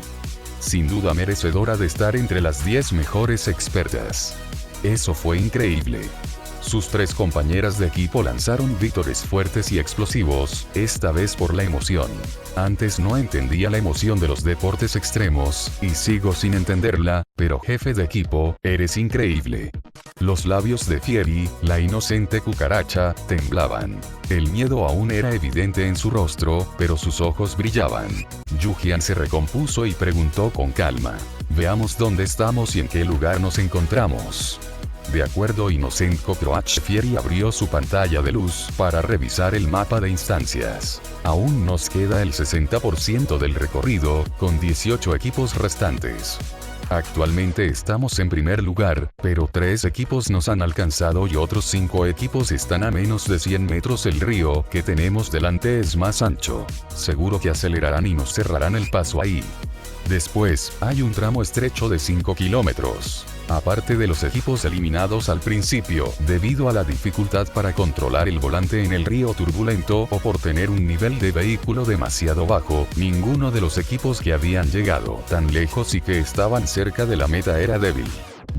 Speaker 1: Sin duda merecedora de estar entre las 10 mejores expertas. Eso fue increíble. Sus tres compañeras de equipo lanzaron vítores fuertes y explosivos, esta vez por la emoción. Antes no entendía la emoción de los deportes extremos, y sigo sin entenderla, pero jefe de equipo, eres increíble. Los labios de Fieri, la inocente cucaracha, temblaban. El miedo aún era evidente en su rostro, pero sus ojos brillaban. Yu-Jian se recompuso y preguntó con calma. Veamos dónde estamos y en qué lugar nos encontramos. De acuerdo, Innocent Cockroach. Fieri abrió su pantalla de luz para revisar el mapa de instancias. Aún nos queda el 60% del recorrido, con 18 equipos restantes. Actualmente estamos en primer lugar, pero 3 equipos nos han alcanzado y otros 5 equipos están a menos de 100 metros. El río que tenemos delante es más ancho. Seguro que acelerarán y nos cerrarán el paso ahí. Después, hay un tramo estrecho de 5 kilómetros. Aparte de los equipos eliminados al principio, debido a la dificultad para controlar el volante en el río turbulento o por tener un nivel de vehículo demasiado bajo, ninguno de los equipos que habían llegado tan lejos y que estaban cerca de la meta era débil.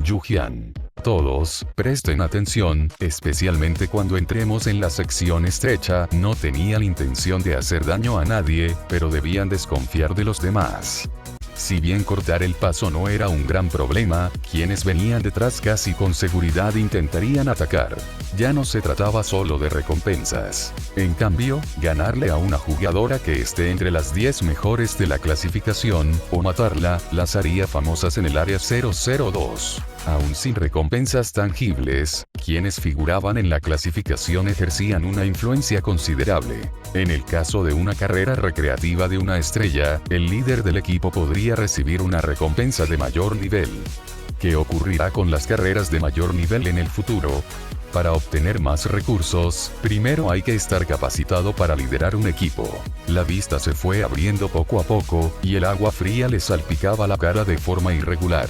Speaker 1: Yu-Jian. Todos, presten atención, especialmente cuando entremos en la sección estrecha. No tenían intención de hacer daño a nadie, pero debían desconfiar de los demás. Si bien cortar el paso no era un gran problema, quienes venían detrás casi con seguridad intentarían atacar. Ya no se trataba solo de recompensas. En cambio, ganarle a una jugadora que esté entre las 10 mejores de la clasificación, o matarla, las haría famosas en el área 002. Aún sin recompensas tangibles, quienes figuraban en la clasificación ejercían una influencia considerable. En el caso de una carrera recreativa de una estrella, el líder del equipo podría recibir una recompensa de mayor nivel. ¿Qué ocurrirá con las carreras de mayor nivel en el futuro? Para obtener más recursos, primero hay que estar capacitado para liderar un equipo. La vista se fue abriendo poco a poco, y el agua fría le salpicaba la cara de forma irregular.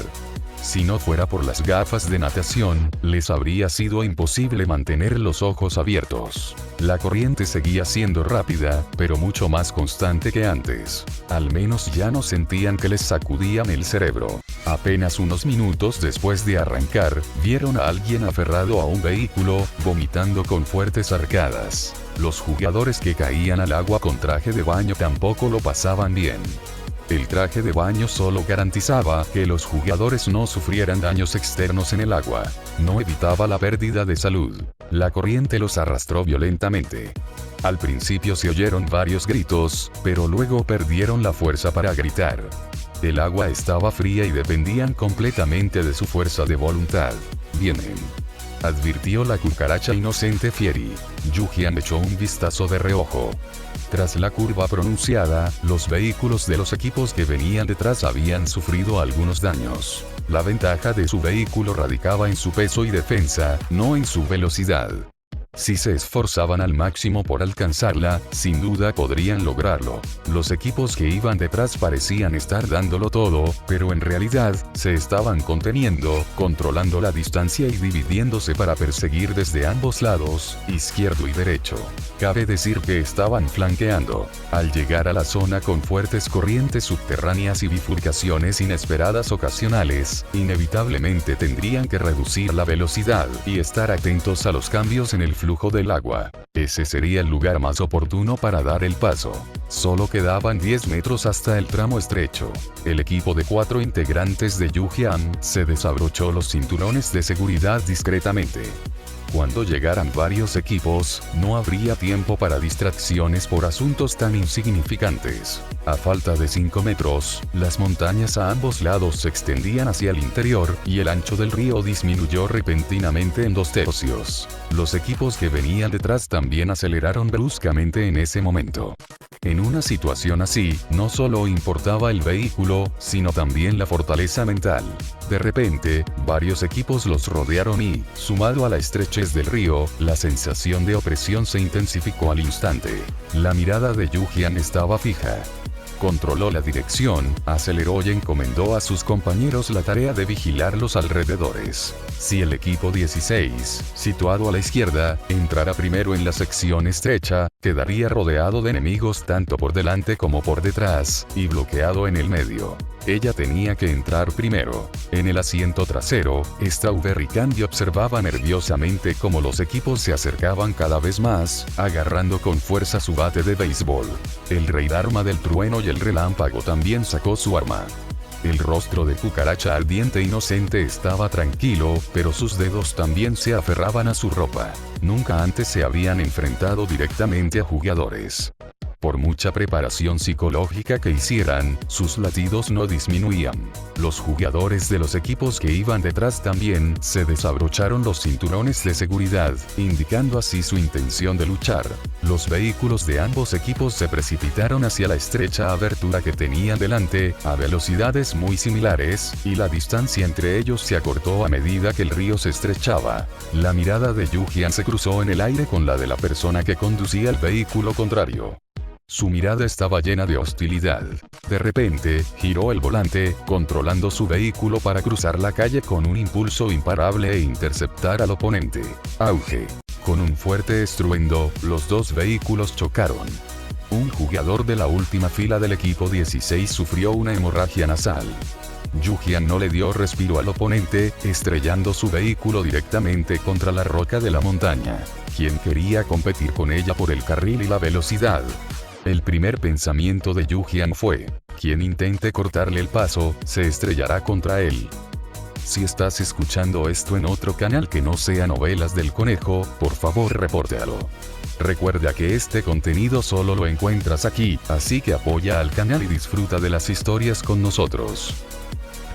Speaker 1: Si no fuera por las gafas de natación, les habría sido imposible mantener los ojos abiertos. La corriente seguía siendo rápida, pero mucho más constante que antes. Al menos ya no sentían que les sacudían el cerebro. Apenas unos minutos después de arrancar, vieron a alguien aferrado a un vehículo, vomitando con fuertes arcadas. Los jugadores que caían al agua con traje de baño tampoco lo pasaban bien. El traje de baño solo garantizaba que los jugadores no sufrieran daños externos en el agua. No evitaba la pérdida de salud. La corriente los arrastró violentamente. Al principio se oyeron varios gritos, pero luego perdieron la fuerza para gritar. El agua estaba fría y dependían completamente de su fuerza de voluntad. «Vienen», advirtió la cucaracha inocente Fieri. Yu-Jian echó un vistazo de reojo. Tras la curva pronunciada, los vehículos de los equipos que venían detrás habían sufrido algunos daños. La ventaja de su vehículo radicaba en su peso y defensa, no en su velocidad. Si se esforzaban al máximo por alcanzarla, sin duda podrían lograrlo. Los equipos que iban detrás parecían estar dándolo todo, pero en realidad, se estaban conteniendo, controlando la distancia y dividiéndose para perseguir desde ambos lados, izquierdo y derecho. Cabe decir que estaban flanqueando. Al llegar a la zona con fuertes corrientes subterráneas y bifurcaciones inesperadas ocasionales, inevitablemente tendrían que reducir la velocidad y estar atentos a los cambios en el flujo del agua. Ese sería el lugar más oportuno para dar el paso. Solo quedaban 10 metros hasta el tramo estrecho. El equipo de 4 integrantes de Yu-Jian se desabrochó los cinturones de seguridad discretamente. Cuando llegaran varios equipos, no habría tiempo para distracciones por asuntos tan insignificantes. A falta de 5 metros, las montañas a ambos lados se extendían hacia el interior, y el ancho del río disminuyó repentinamente en 2/3. Los equipos que venían detrás también aceleraron bruscamente en ese momento. En una situación así, no solo importaba el vehículo, sino también la fortaleza mental. De repente, varios equipos los rodearon y, sumado a la estrechez del río, la sensación de opresión se intensificó al instante. La mirada de Yu-Jian estaba fija. Controló la dirección, aceleró y encomendó a sus compañeros la tarea de vigilar los alrededores. Si el equipo 16, situado a la izquierda, entrara primero en la sección estrecha, quedaría rodeado de enemigos tanto por delante como por detrás, y bloqueado en el medio. Ella tenía que entrar primero. En el asiento trasero, Strawberry Candy observaba nerviosamente cómo los equipos se acercaban cada vez más, agarrando con fuerza su bate de béisbol. El rey Dharma del trueno y el relámpago también sacó su arma. El rostro de cucaracha ardiente inocente estaba tranquilo, pero sus dedos también se aferraban a su ropa. Nunca antes se habían enfrentado directamente a jugadores. Por mucha preparación psicológica que hicieran, sus latidos no disminuían. Los jugadores de los equipos que iban detrás también se desabrocharon los cinturones de seguridad, indicando así su intención de luchar. Los vehículos de ambos equipos se precipitaron hacia la estrecha abertura que tenían delante, a velocidades muy similares, y la distancia entre ellos se acortó a medida que el río se estrechaba. La mirada de Yu-Jian se cruzó en el aire con la de la persona que conducía el vehículo contrario. Su mirada estaba llena de hostilidad. De repente, giró el volante, controlando su vehículo para cruzar la calle con un impulso imparable e interceptar al oponente. ¡Auge! Con un fuerte estruendo, los dos vehículos chocaron. Un jugador de la última fila del equipo 16 sufrió una hemorragia nasal. Yu-Jian no le dio respiro al oponente, estrellando su vehículo directamente contra la roca de la montaña. Quien quería competir con ella por el carril y la velocidad. El primer pensamiento de Yu-Jian fue: quien intente cortarle el paso, se estrellará contra él. Si estás escuchando esto en otro canal que no sea Novelas del Conejo, por favor repórtealo. Recuerda que este contenido solo lo encuentras aquí, así que apoya al canal y disfruta de las historias con nosotros.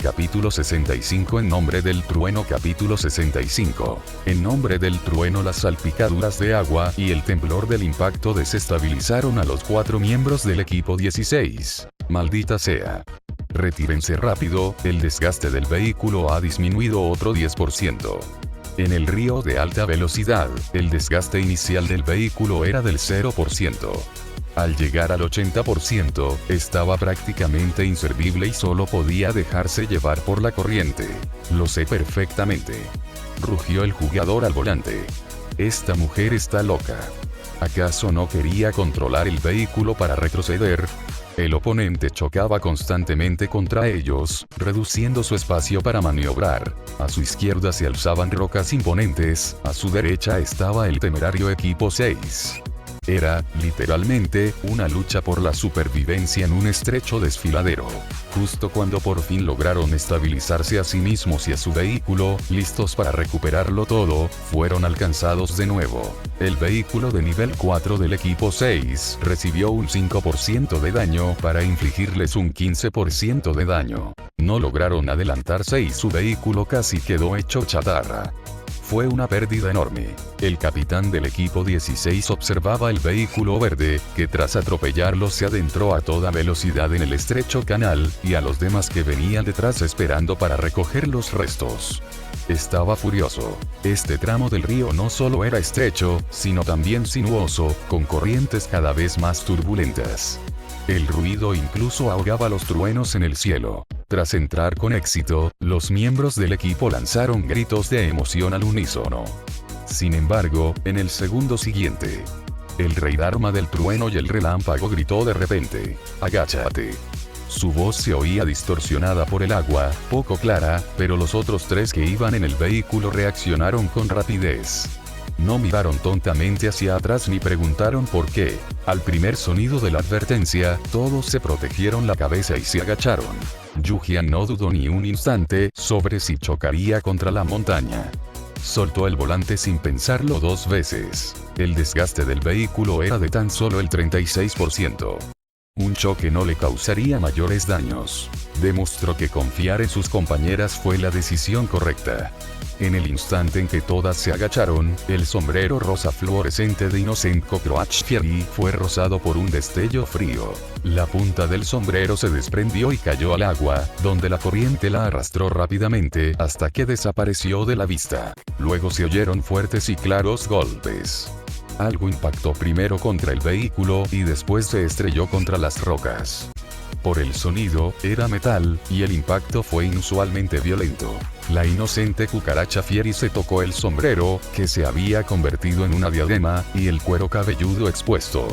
Speaker 1: Capítulo 65 En nombre del trueno. Capítulo 65. En nombre del trueno. Las salpicaduras de agua y el temblor del impacto desestabilizaron a los 4 miembros del equipo 16. Maldita sea. Retírense rápido, el desgaste del vehículo ha disminuido otro 10%. En el río de alta velocidad, el desgaste inicial del vehículo era del 0%. Al llegar al 80%, estaba prácticamente inservible y solo podía dejarse llevar por la corriente. Lo sé perfectamente. Rugió el jugador al volante. Esta mujer está loca. ¿Acaso no quería controlar el vehículo para retroceder? El oponente chocaba constantemente contra ellos, reduciendo su espacio para maniobrar. A su izquierda se alzaban rocas imponentes, a su derecha estaba el temerario equipo 6. Era, literalmente, una lucha por la supervivencia en un estrecho desfiladero. Justo cuando por fin lograron estabilizarse a sí mismos y a su vehículo, listos para recuperarlo todo, fueron alcanzados de nuevo. El vehículo de nivel 4 del equipo 6 recibió un 5% de daño para infligirles un 15% de daño. No lograron adelantarse y su vehículo casi quedó hecho chatarra. Fue una pérdida enorme. El capitán del equipo 16 observaba el vehículo verde, que tras atropellarlo se adentró a toda velocidad en el estrecho canal, y a los demás que venían detrás esperando para recoger los restos. Estaba furioso. Este tramo del río no solo era estrecho, sino también sinuoso, con corrientes cada vez más turbulentas. El ruido incluso ahogaba los truenos en el cielo. Tras entrar con éxito, los miembros del equipo lanzaron gritos de emoción al unísono. Sin embargo, en el segundo siguiente, el rey Dharma del trueno y el relámpago gritó de repente: «¡Agáchate!». Su voz se oía distorsionada por el agua, poco clara, pero los otros tres que iban en el vehículo reaccionaron con rapidez. No miraron tontamente hacia atrás ni preguntaron por qué. Al primer sonido de la advertencia, todos se protegieron la cabeza y se agacharon. Yujian no dudó ni un instante sobre si chocaría contra la montaña. Soltó el volante sin pensarlo dos veces. El desgaste del vehículo era de tan solo el 36%. Un choque no le causaría mayores daños. Demostró que confiar en sus compañeras fue la decisión correcta. En el instante en que todas se agacharon, el sombrero rosa fluorescente de Innocent Cockroach Fiery fue rozado por un destello frío. La punta del sombrero se desprendió y cayó al agua, donde la corriente la arrastró rápidamente hasta que desapareció de la vista. Luego se oyeron fuertes y claros golpes. Algo impactó primero contra el vehículo y después se estrelló contra las rocas. Por el sonido, era metal, y el impacto fue inusualmente violento. La inocente cucaracha Fiery se tocó el sombrero, que se había convertido en una diadema, y el cuero cabelludo expuesto.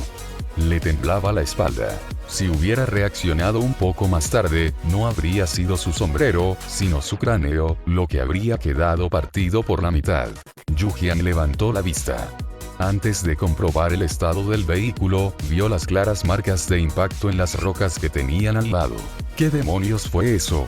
Speaker 1: Le temblaba la espalda. Si hubiera reaccionado un poco más tarde, no habría sido su sombrero, sino su cráneo, lo que habría quedado partido por la mitad. Yujian levantó la vista. Antes de comprobar el estado del vehículo, vio las claras marcas de impacto en las rocas que tenían al lado. ¿Qué demonios fue eso?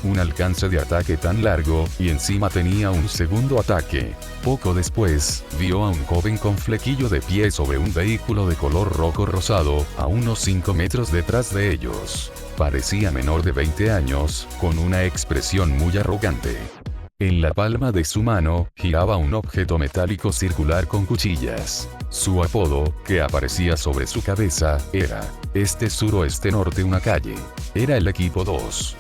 Speaker 1: Un alcance de ataque tan largo, y encima tenía un segundo ataque. Poco después, vio a un joven con flequillo de pie sobre un vehículo de color rojo rosado, a unos 5 metros detrás de ellos. Parecía menor de 20 años, con una expresión muy arrogante. En la palma de su mano, giraba un objeto metálico circular con cuchillas. Su apodo, que aparecía sobre su cabeza, era Este Suroeste Norte una calle. Era el equipo 2.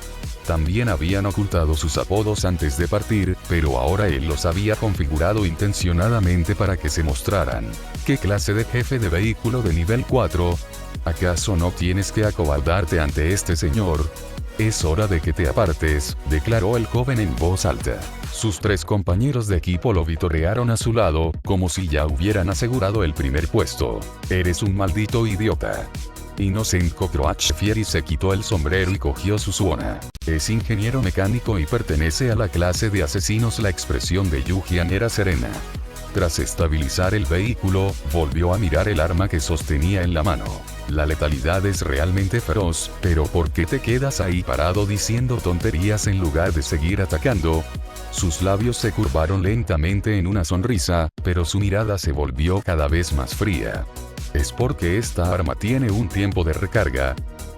Speaker 1: También habían ocultado sus apodos antes de partir, pero ahora él los había configurado intencionadamente para que se mostraran. ¿Qué clase de jefe de vehículo de nivel 4? ¿Acaso no tienes que acobardarte ante este señor? Es hora de que te apartes, declaró el joven en voz alta. Sus tres compañeros de equipo lo vitorearon a su lado, como si ya hubieran asegurado el primer puesto. Eres un maldito idiota. Innocent Cockroach Fiery se quitó el sombrero y cogió su suona. Es ingeniero mecánico y pertenece a la clase de asesinos. La expresión de Yujian era serena. Tras estabilizar el vehículo, volvió a mirar el arma que sostenía en la mano. La letalidad es realmente feroz, pero ¿por qué te quedas ahí parado diciendo tonterías en lugar de seguir atacando? Sus labios se curvaron lentamente en una sonrisa, pero su mirada se volvió cada vez más fría. Es porque esta arma tiene un tiempo de recarga.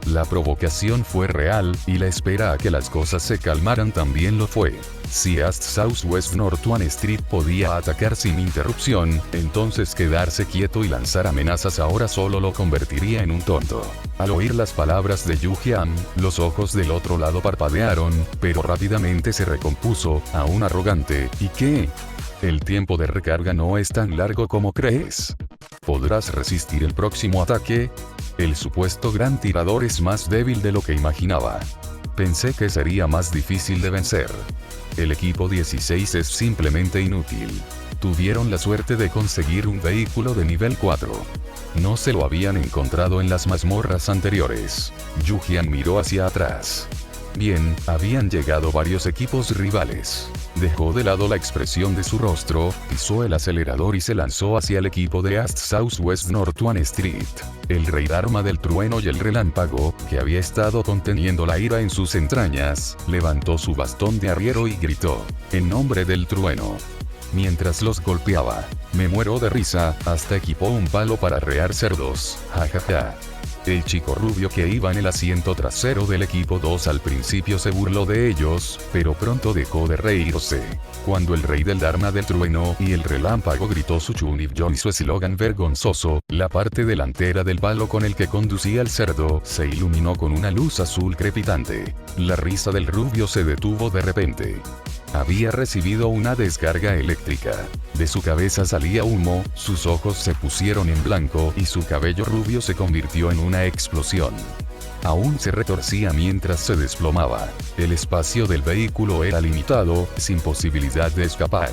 Speaker 1: La provocación fue real, y la espera a que las cosas se calmaran también lo fue. Si East Southwest North One Street podía atacar sin interrupción, entonces quedarse quieto y lanzar amenazas ahora solo lo convertiría en un tonto. Al oír las palabras de Yujian, los ojos del otro lado parpadearon, pero rápidamente se recompuso, aún arrogante. ¿Y qué? El tiempo de recarga no es tan largo como crees. ¿Podrás resistir el próximo ataque? El supuesto gran tirador es más débil de lo que imaginaba. Pensé que sería más difícil de vencer. El equipo 16 es simplemente inútil. Tuvieron la suerte de conseguir un vehículo de nivel 4. No se lo habían encontrado en las mazmorras anteriores. Yujian miró hacia atrás. Bien, habían llegado varios equipos rivales. Dejó de lado la expresión de su rostro, pisó el acelerador y se lanzó hacia el equipo de East Southwest North One Street. El rey Dharma del trueno y el relámpago, que había estado conteniendo la ira en sus entrañas, levantó su bastón de arriero y gritó: «En nombre del trueno». Mientras los golpeaba, me muero de risa, hasta equipó un palo para arrear cerdos, jajaja. El chico rubio que iba en el asiento trasero del equipo 2 al principio se burló de ellos, pero pronto dejó de reírse. Cuando el rey del Dharma del trueno y el relámpago gritó su chunibyo y su eslogan vergonzoso, la parte delantera del palo con el que conducía el cerdo se iluminó con una luz azul crepitante. La risa del rubio se detuvo de repente. Había recibido una descarga eléctrica. De su cabeza salía humo, sus ojos se pusieron en blanco y su cabello rubio se convirtió en una explosión. Aún se retorcía mientras se desplomaba. El espacio del vehículo era limitado, sin posibilidad de escapar.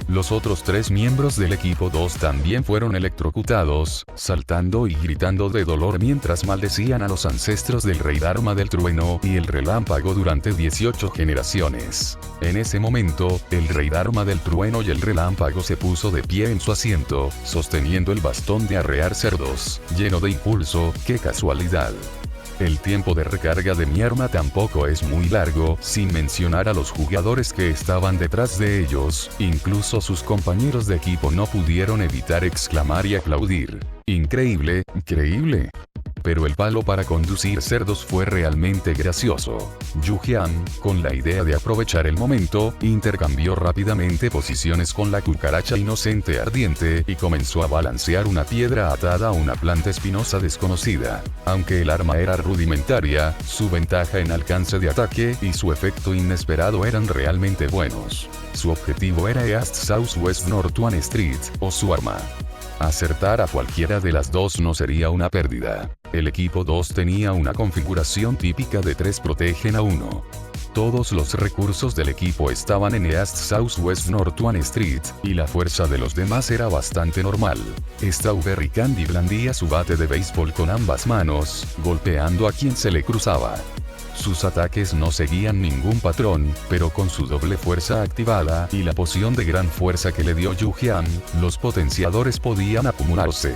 Speaker 1: Los otros 3 miembros del equipo 2 también fueron electrocutados, saltando y gritando de dolor mientras maldecían a los ancestros del rey Dharma del trueno y el relámpago durante 18 generaciones. En ese momento, el rey Dharma del trueno y el relámpago se puso de pie en su asiento, sosteniendo el bastón de arrear cerdos, lleno de impulso. ¡Qué casualidad! El tiempo de recarga de mi arma tampoco es muy largo, sin mencionar a los jugadores que estaban detrás de ellos, incluso sus compañeros de equipo no pudieron evitar exclamar y aplaudir. ¡Increíble, increíble! Pero el palo para conducir cerdos fue realmente gracioso. Yu Jian, con la idea de aprovechar el momento, intercambió rápidamente posiciones con la cucaracha inocente ardiente y comenzó a balancear una piedra atada a una planta espinosa desconocida. Aunque el arma era rudimentaria, su ventaja en alcance de ataque y su efecto inesperado eran realmente buenos. Su objetivo era East Southwest North One Street, o su arma. Acertar a cualquiera de las dos no sería una pérdida. El equipo 2 tenía una configuración típica de 3 protegen a 1. Todos los recursos del equipo estaban en East Southwest North One Street, y la fuerza de los demás era bastante normal. Strawberry Candy blandía su bate de béisbol con ambas manos, golpeando a quien se le cruzaba. Sus ataques no seguían ningún patrón, pero con su doble fuerza activada y la poción de gran fuerza que le dio Yu Jian, los potenciadores podían acumularse.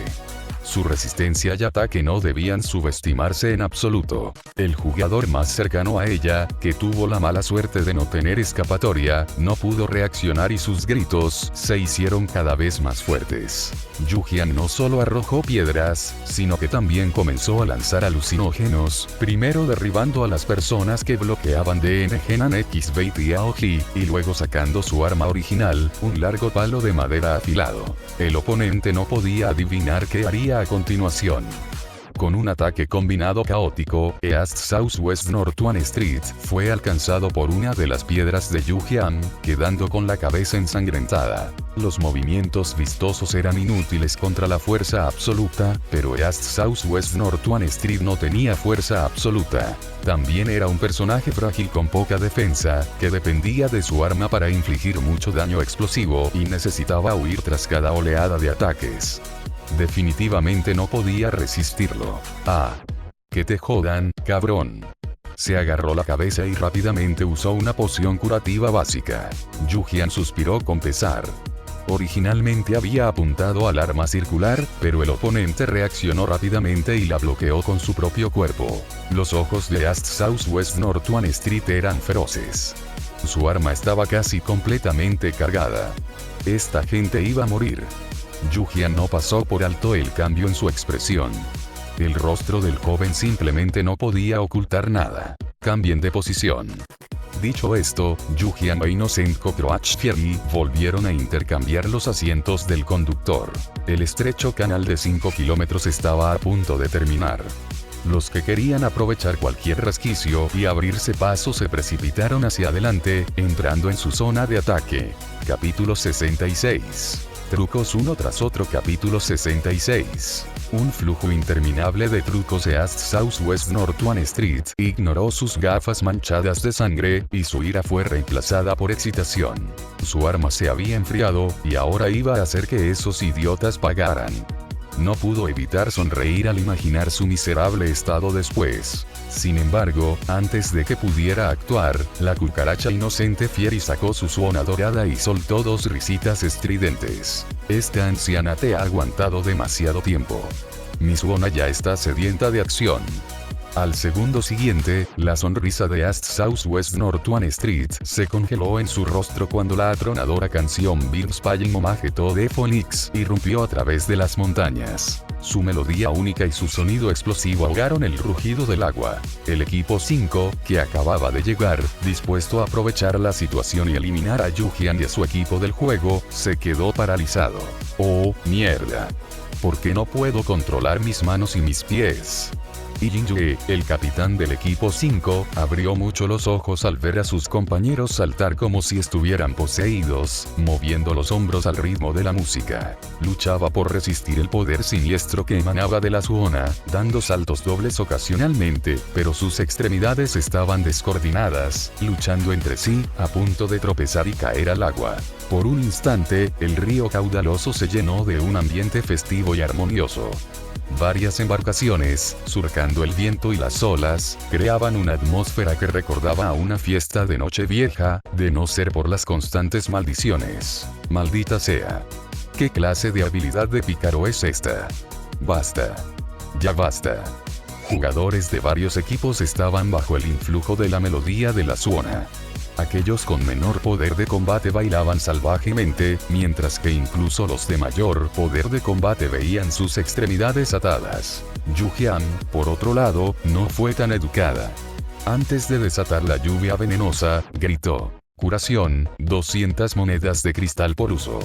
Speaker 1: Su resistencia y ataque no debían subestimarse en absoluto. El jugador más cercano a ella, que tuvo la mala suerte de no tener escapatoria, no pudo reaccionar y sus gritos se hicieron cada vez más fuertes. Yu Jian no solo arrojó piedras, sino que también comenzó a lanzar alucinógenos, primero derribando a las personas que bloqueaban DNG X-Bait y Aoji, y luego sacando su arma original, un largo palo de madera afilado. El oponente no podía adivinar qué haría a continuación. Con un ataque combinado caótico, East Southwest North One Street fue alcanzado por una de las piedras de Yu Jian, quedando con la cabeza ensangrentada. Los movimientos vistosos eran inútiles contra la fuerza absoluta, pero East Southwest North One Street no tenía fuerza absoluta. También era un personaje frágil con poca defensa, que dependía de su arma para infligir mucho daño explosivo y necesitaba huir tras cada oleada de ataques. Definitivamente no podía resistirlo. ¡Ah! ¡Que te jodan, cabrón! Se agarró la cabeza y rápidamente usó una poción curativa básica. Yu Jian suspiró con pesar. Originalmente había apuntado al arma circular, pero el oponente reaccionó rápidamente y la bloqueó con su propio cuerpo. Los ojos de East Southwest North One Street eran feroces. Su arma estaba casi completamente cargada. Esta gente iba a morir. Yu Jian no pasó por alto el cambio en su expresión. El rostro del joven simplemente no podía ocultar nada. Cambien de posición. Dicho esto, Yu Jian e Innocent Cockroach Fiery volvieron a intercambiar los asientos del conductor. El estrecho canal de 5 kilómetros estaba a punto de terminar. Los que querían aprovechar cualquier resquicio y abrirse paso se precipitaron hacia adelante, entrando en su zona de ataque. Capítulo 66. Trucos uno tras otro. Capítulo 66. Un flujo interminable de trucos. East Southwest North One Street ignoró sus gafas manchadas de sangre, y su ira fue reemplazada por excitación. Su arma se había enfriado, y ahora iba a hacer que esos idiotas pagaran. No pudo evitar sonreír al imaginar su miserable estado después. Sin embargo, antes de que pudiera actuar, la cucaracha inocente Fieri sacó su suona dorada y soltó 2 risitas estridentes. Esta anciana te ha aguantado demasiado tiempo. Mi suona ya está sedienta de acción. Al segundo siguiente, la sonrisa de East Southwest North One Street se congeló en su rostro cuando la atronadora canción Birds Playing Homage to the Phoenix irrumpió a través de las montañas. Su melodía única y su sonido explosivo ahogaron el rugido del agua. El equipo 5, que acababa de llegar, dispuesto a aprovechar la situación y eliminar a Yujian y a su equipo del juego, se quedó paralizado. ¡Oh, mierda! ¿Por qué no puedo controlar mis manos y mis pies? Y Jinjue, el capitán del equipo 5, abrió mucho los ojos al ver a sus compañeros saltar como si estuvieran poseídos, moviendo los hombros al ritmo de la música. Luchaba por resistir el poder siniestro que emanaba de la suona, dando saltos dobles ocasionalmente, pero sus extremidades estaban descoordinadas, luchando entre sí, a punto de tropezar y caer al agua. Por un instante, el río caudaloso se llenó de un ambiente festivo y armonioso. Varias embarcaciones, surcando el viento y las olas, creaban una atmósfera que recordaba a una fiesta de Nochevieja, de no ser por las constantes maldiciones. Maldita sea. ¿Qué clase de habilidad de pícaro es esta? Basta. Ya basta. Jugadores de varios equipos estaban bajo el influjo de la melodía de la suona. Aquellos con menor poder de combate bailaban salvajemente, mientras que incluso los de mayor poder de combate veían sus extremidades atadas. Yujian, por otro lado, no fue tan educada. Antes de desatar la lluvia venenosa, gritó: curación, 200 monedas de cristal por uso.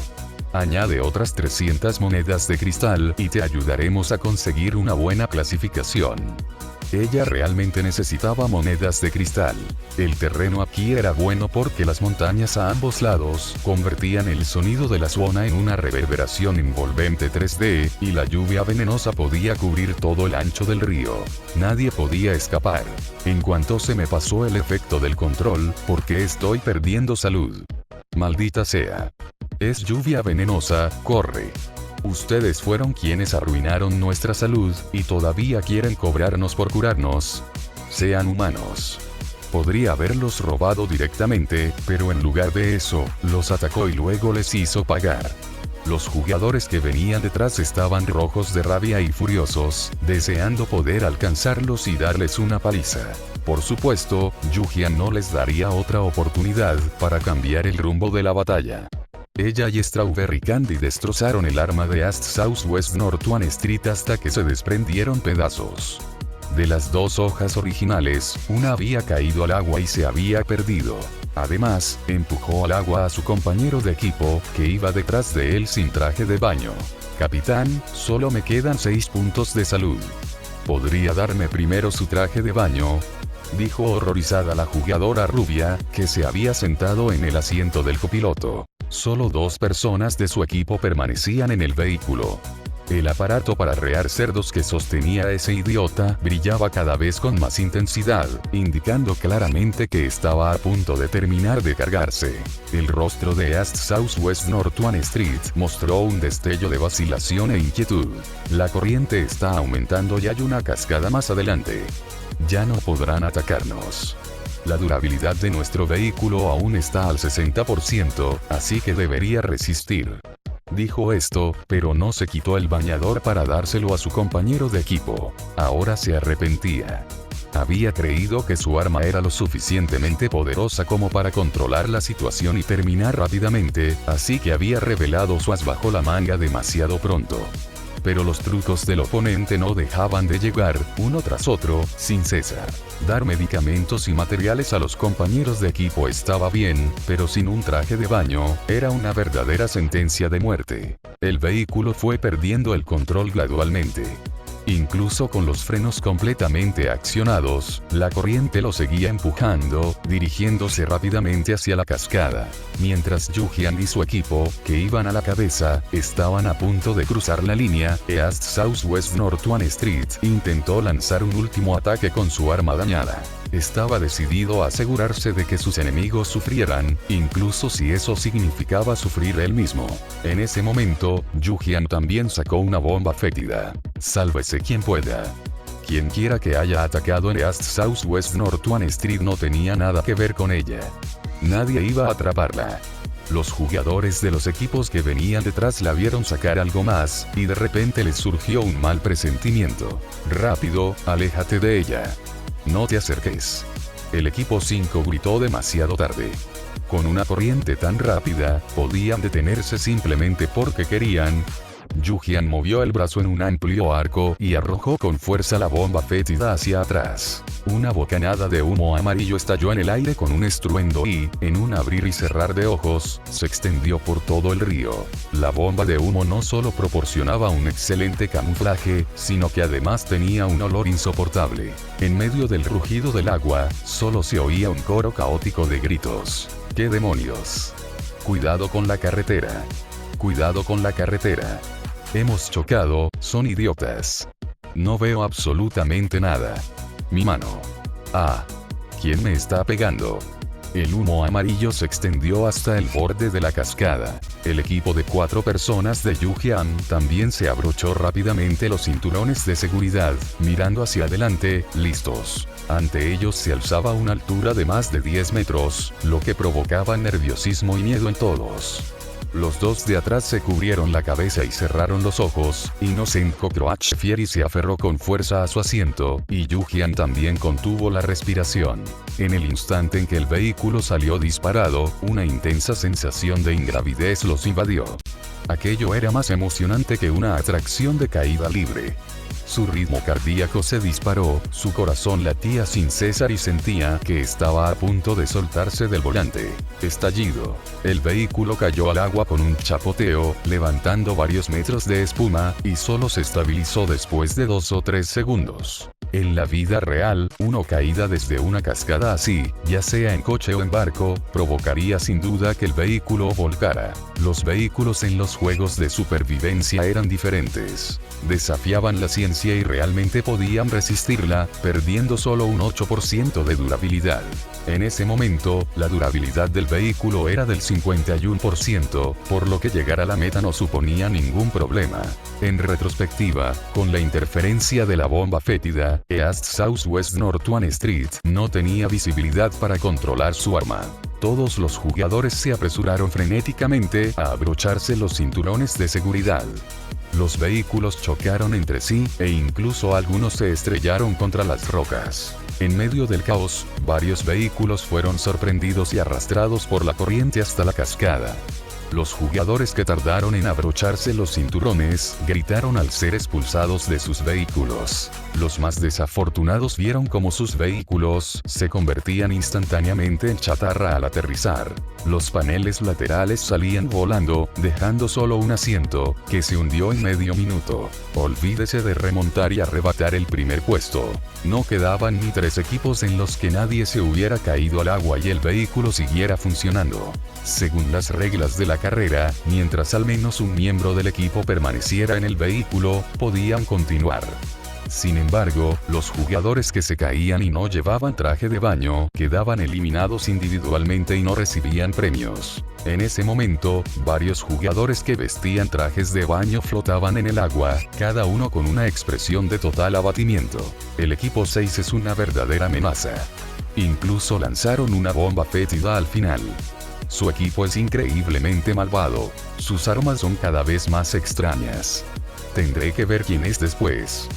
Speaker 1: Añade otras 300 monedas de cristal y te ayudaremos a conseguir una buena clasificación. Ella realmente necesitaba monedas de cristal. El terreno aquí era bueno porque las montañas a ambos lados convertían el sonido de la suona en una reverberación envolvente 3D, y la lluvia venenosa podía cubrir todo el ancho del río. Nadie podía escapar. En cuanto se me pasó el efecto del control, porque estoy perdiendo salud. Maldita sea. Es lluvia venenosa, corre. Ustedes fueron quienes arruinaron nuestra salud, y todavía quieren cobrarnos por curarnos. Sean humanos. Podría haberlos robado directamente, pero en lugar de eso, los atacó y luego les hizo pagar. Los jugadores que venían detrás estaban rojos de rabia y furiosos, deseando poder alcanzarlos y darles una paliza. Por supuesto, Yujian no les daría otra oportunidad para cambiar el rumbo de la batalla. Ella y Strawberry Candy destrozaron el arma de East Southwest North One Street hasta que se desprendieron pedazos. De las 2 hojas originales, una había caído al agua y se había perdido. Además, empujó al agua a su compañero de equipo, que iba detrás de él sin traje de baño. Capitán, solo me quedan 6 puntos de salud. ¿Podría darme primero su traje de baño?, dijo horrorizada la jugadora rubia, que se había sentado en el asiento del copiloto. Solo 2 personas de su equipo permanecían en el vehículo. El aparato para rear cerdos que sostenía ese idiota brillaba cada vez con más intensidad, indicando claramente que estaba a punto de terminar de cargarse. El rostro de East Southwest North One Street mostró un destello de vacilación e inquietud. La corriente está aumentando y hay una cascada más adelante. Ya no podrán atacarnos. La durabilidad de nuestro vehículo aún está al 60%, así que debería resistir. Dijo esto, pero no se quitó el bañador para dárselo a su compañero de equipo. Ahora se arrepentía. Había creído que su arma era lo suficientemente poderosa como para controlar la situación y terminar rápidamente, así que había revelado su as bajo la manga demasiado pronto. Pero los trucos del oponente no dejaban de llegar, uno tras otro, sin cesar. Dar medicamentos y materiales a los compañeros de equipo estaba bien, pero sin un traje de baño, era una verdadera sentencia de muerte. El vehículo fue perdiendo el control gradualmente. Incluso con los frenos completamente accionados, la corriente lo seguía empujando, dirigiéndose rápidamente hacia la cascada. Mientras Yujian y su equipo, que iban a la cabeza, estaban a punto de cruzar la línea, East Southwest North One Street intentó lanzar un último ataque con su arma dañada. Estaba decidido a asegurarse de que sus enemigos sufrieran, incluso si eso significaba sufrir él mismo. En ese momento, Yu-Jian también sacó una bomba fétida. Sálvese quien pueda. Quien quiera que haya atacado en East South West North One Street no tenía nada que ver con ella. Nadie iba a atraparla. Los jugadores de los equipos que venían detrás la vieron sacar algo más, y de repente les surgió un mal presentimiento. Rápido, aléjate de ella. No te acerques. El equipo 5 gritó demasiado tarde. Con una corriente tan rápida, podían detenerse simplemente porque querían. Yu-Jian movió el brazo en un amplio arco y arrojó con fuerza la bomba fétida hacia atrás. Una bocanada de humo amarillo estalló en el aire con un estruendo y, en un abrir y cerrar de ojos, se extendió por todo el río. La bomba de humo no solo proporcionaba un excelente camuflaje, sino que además tenía un olor insoportable. En medio del rugido del agua, solo se oía un coro caótico de gritos. ¡Qué demonios! Cuidado con la carretera. Cuidado con la carretera. Hemos chocado, son idiotas. No veo absolutamente nada. Mi mano. Ah. ¿Quién me está pegando? El humo amarillo se extendió hasta el borde de la cascada. El equipo de 4 personas de Yu-Jian también se abrochó rápidamente los cinturones de seguridad, mirando hacia adelante, listos. Ante ellos se alzaba una altura de más de 10 metros, lo que provocaba nerviosismo y miedo en todos. Los dos de atrás se cubrieron la cabeza y cerraron los ojos. Innocent Cockroach Fieri se aferró con fuerza a su asiento, y Yu-Jian también contuvo la respiración. En el instante en que el vehículo salió disparado, una intensa sensación de ingravidez los invadió. Aquello era más emocionante que una atracción de caída libre. Su ritmo cardíaco se disparó, su corazón latía sin cesar y sentía que estaba a punto de soltarse del volante. Estallido. El vehículo cayó al agua con un chapoteo, levantando varios metros de espuma, y solo se estabilizó después de 2 o 3 segundos. En la vida real, una caída desde una cascada así, ya sea en coche o en barco, provocaría sin duda que el vehículo volcara. Los vehículos en los juegos de supervivencia eran diferentes. Desafiaban la ciencia y realmente podían resistirla, perdiendo solo un 8% de durabilidad. En ese momento, la durabilidad del vehículo era del 51%, por lo que llegar a la meta no suponía ningún problema. En retrospectiva, con la interferencia de la bomba fétida, East South West North One Street no tenía visibilidad para controlar su arma. Todos los jugadores se apresuraron frenéticamente a abrocharse los cinturones de seguridad. Los vehículos chocaron entre sí, e incluso algunos se estrellaron contra las rocas. En medio del caos, varios vehículos fueron sorprendidos y arrastrados por la corriente hasta la cascada. Los jugadores que tardaron en abrocharse los cinturones, gritaron al ser expulsados de sus vehículos. Los más desafortunados vieron cómo sus vehículos se convertían instantáneamente en chatarra al aterrizar. Los paneles laterales salían volando, dejando solo un asiento, que se hundió en medio minuto. Olvídese de remontar y arrebatar el primer puesto. No quedaban ni 3 equipos en los que nadie se hubiera caído al agua y el vehículo siguiera funcionando. Según las reglas de la carrera, mientras al menos un miembro del equipo permaneciera en el vehículo, podían continuar. Sin embargo, los jugadores que se caían y no llevaban traje de baño, quedaban eliminados individualmente y no recibían premios. En ese momento, varios jugadores que vestían trajes de baño flotaban en el agua, cada uno con una expresión de total abatimiento. El equipo 6 es una verdadera amenaza. Incluso lanzaron una bomba fétida al final. Su equipo es increíblemente malvado. Sus armas son cada vez más extrañas. Tendré que ver quién es después.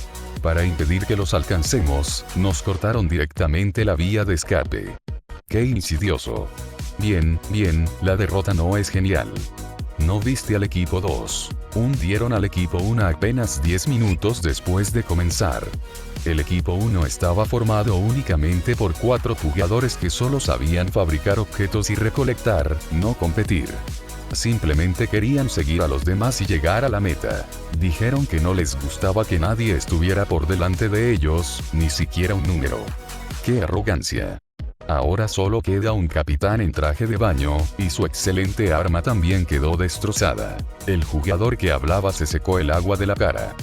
Speaker 1: Para impedir que los alcancemos, nos cortaron directamente la vía de escape. ¡Qué insidioso! Bien, la derrota no es genial. ¿No viste al equipo 2? Hundieron al equipo 1 apenas 10 minutos después de comenzar. El equipo 1 estaba formado únicamente por 4 jugadores que solo sabían fabricar objetos y recolectar, no competir. Simplemente querían seguir a los demás y llegar a la meta. Dijeron que no les gustaba que nadie estuviera por delante de ellos, ni siquiera un número. ¡Qué arrogancia! Ahora solo queda un capitán en traje de baño, y su excelente arma también quedó destrozada. El jugador que hablaba se secó el agua de la cara.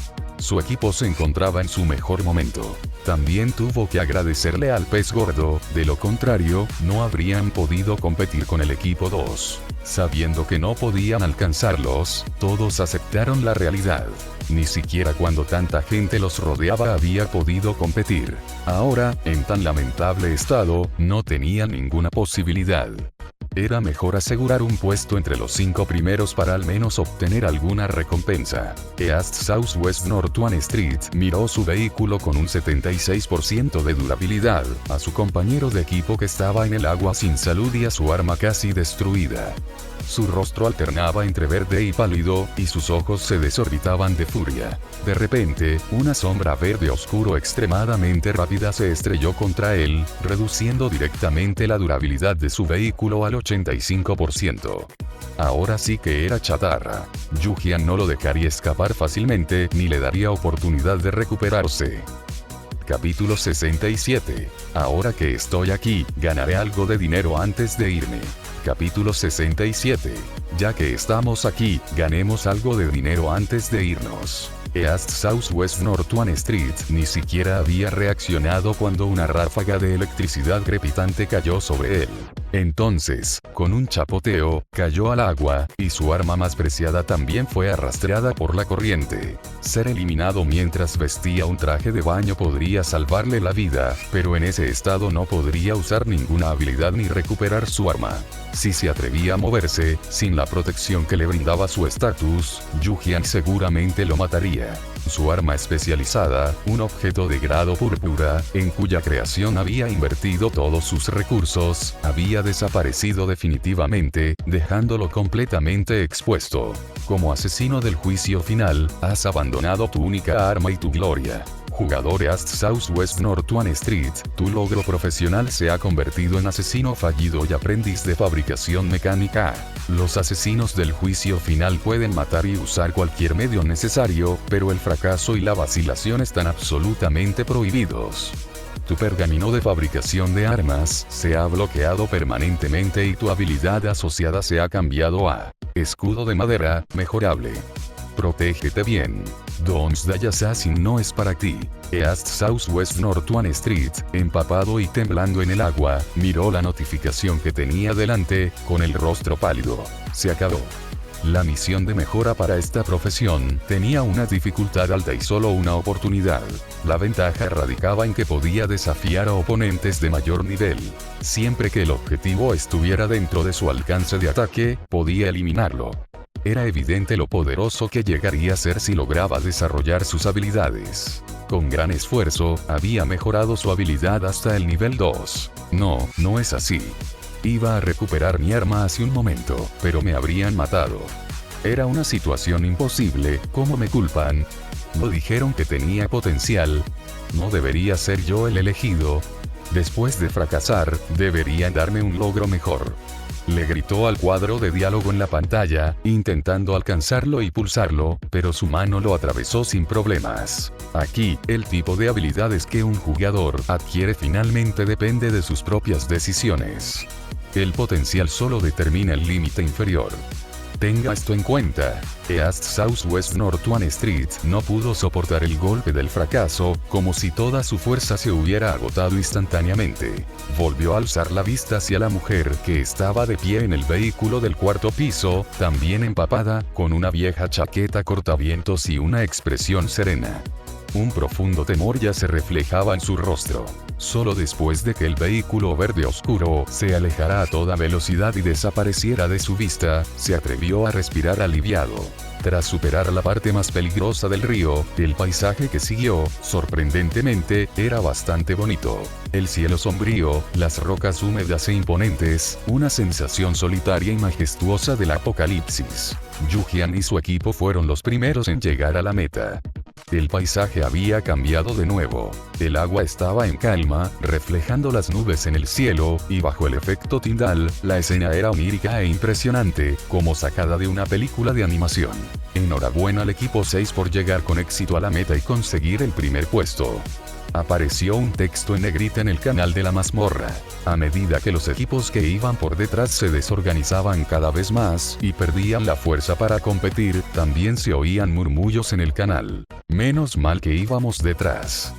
Speaker 1: Su equipo se encontraba en su mejor momento. También tuvo que agradecerle al pez gordo, de lo contrario, no habrían podido competir con el equipo 2. Sabiendo que no podían alcanzarlos, todos aceptaron la realidad. Ni siquiera cuando tanta gente los rodeaba había podido competir. Ahora, en tan lamentable estado, no tenían ninguna posibilidad. Era mejor asegurar un puesto entre los 5 primeros para al menos obtener alguna recompensa. East Southwest North 1 Street miró su vehículo con un 76% de durabilidad, a su compañero de equipo que estaba en el agua sin salud y a su arma casi destruida. Su rostro alternaba entre verde y pálido, y sus ojos se desorbitaban de furia. De repente, una sombra verde oscuro extremadamente rápida se estrelló contra él, reduciendo directamente la durabilidad de su vehículo al 85%. Ahora sí que era chatarra. Yu-Jian no lo dejaría escapar fácilmente, ni le daría oportunidad de recuperarse. Capítulo 67. Ahora que estoy aquí, ganaré algo de dinero antes de irme. Capítulo 67. Ya que estamos aquí, ganemos algo de dinero antes de irnos. East Southwest North 1 Street ni siquiera había reaccionado cuando una ráfaga de electricidad crepitante cayó sobre él. Entonces, con un chapoteo, cayó al agua, y su arma más preciada también fue arrastrada por la corriente. Ser eliminado mientras vestía un traje de baño podría salvarle la vida, pero en ese estado no podría usar ninguna habilidad ni recuperar su arma. Si se atrevía a moverse, sin la protección que le brindaba su estatus, Yu-Jian seguramente lo mataría. Su arma especializada, un objeto de grado púrpura, en cuya creación había invertido todos sus recursos, había desaparecido definitivamente, dejándolo completamente expuesto. Como asesino del juicio final, has abandonado tu única arma y tu gloria. Jugador East Southwest North 1 Street, tu logro profesional se ha convertido en asesino fallido y aprendiz de fabricación mecánica. Los asesinos del juicio final pueden matar y usar cualquier medio necesario, pero el fracaso y la vacilación están absolutamente prohibidos. Tu pergamino de fabricación de armas se ha bloqueado permanentemente y tu habilidad asociada se ha cambiado a escudo de madera, mejorable. Protégete bien. Don't Die Assassin no es para ti. East Southwest North 1 Street, empapado y temblando en el agua, miró la notificación que tenía delante, con el rostro pálido. Se acabó. La misión de mejora para esta profesión tenía una dificultad alta y solo una oportunidad. La ventaja radicaba en que podía desafiar a oponentes de mayor nivel. Siempre que el objetivo estuviera dentro de su alcance de ataque, podía eliminarlo. Era evidente lo poderoso que llegaría a ser si lograba desarrollar sus habilidades. Con gran esfuerzo, había mejorado su habilidad hasta el nivel 2. No es así. Iba a recuperar mi arma hace un momento, pero me habrían matado. Era una situación imposible, ¿cómo me culpan? ¿No dijeron que tenía potencial? ¿No debería ser yo el elegido? Después de fracasar, deberían darme un logro mejor. Le gritó al cuadro de diálogo en la pantalla, intentando alcanzarlo y pulsarlo, pero su mano lo atravesó sin problemas. Aquí, el tipo de habilidades que un jugador adquiere finalmente depende de sus propias decisiones. El potencial solo determina el límite inferior. Tenga esto en cuenta. East Southwest North 1 Street no pudo soportar el golpe del fracaso, como si toda su fuerza se hubiera agotado instantáneamente. Volvió a alzar la vista hacia la mujer que estaba de pie en el vehículo del cuarto piso, también empapada, con una vieja chaqueta cortavientos y una expresión serena. Un profundo temor ya se reflejaba en su rostro. Solo después de que el vehículo verde oscuro se alejara a toda velocidad y desapareciera de su vista, se atrevió a respirar aliviado. Tras superar la parte más peligrosa del río, el paisaje que siguió, sorprendentemente, era bastante bonito. El cielo sombrío, las rocas húmedas e imponentes, una sensación solitaria y majestuosa del apocalipsis. Yu-Jian y su equipo fueron los primeros en llegar a la meta. El paisaje había cambiado de nuevo. El agua estaba en calma, reflejando las nubes en el cielo, y bajo el efecto Tyndall, la escena era onírica e impresionante, como sacada de una película de animación. Enhorabuena al equipo 6 por llegar con éxito a la meta y conseguir el primer puesto. Apareció un texto en negrita en el canal de la mazmorra. A medida que los equipos que iban por detrás se desorganizaban cada vez más y perdían la fuerza para competir, también se oían murmullos en el canal. Menos mal que íbamos detrás.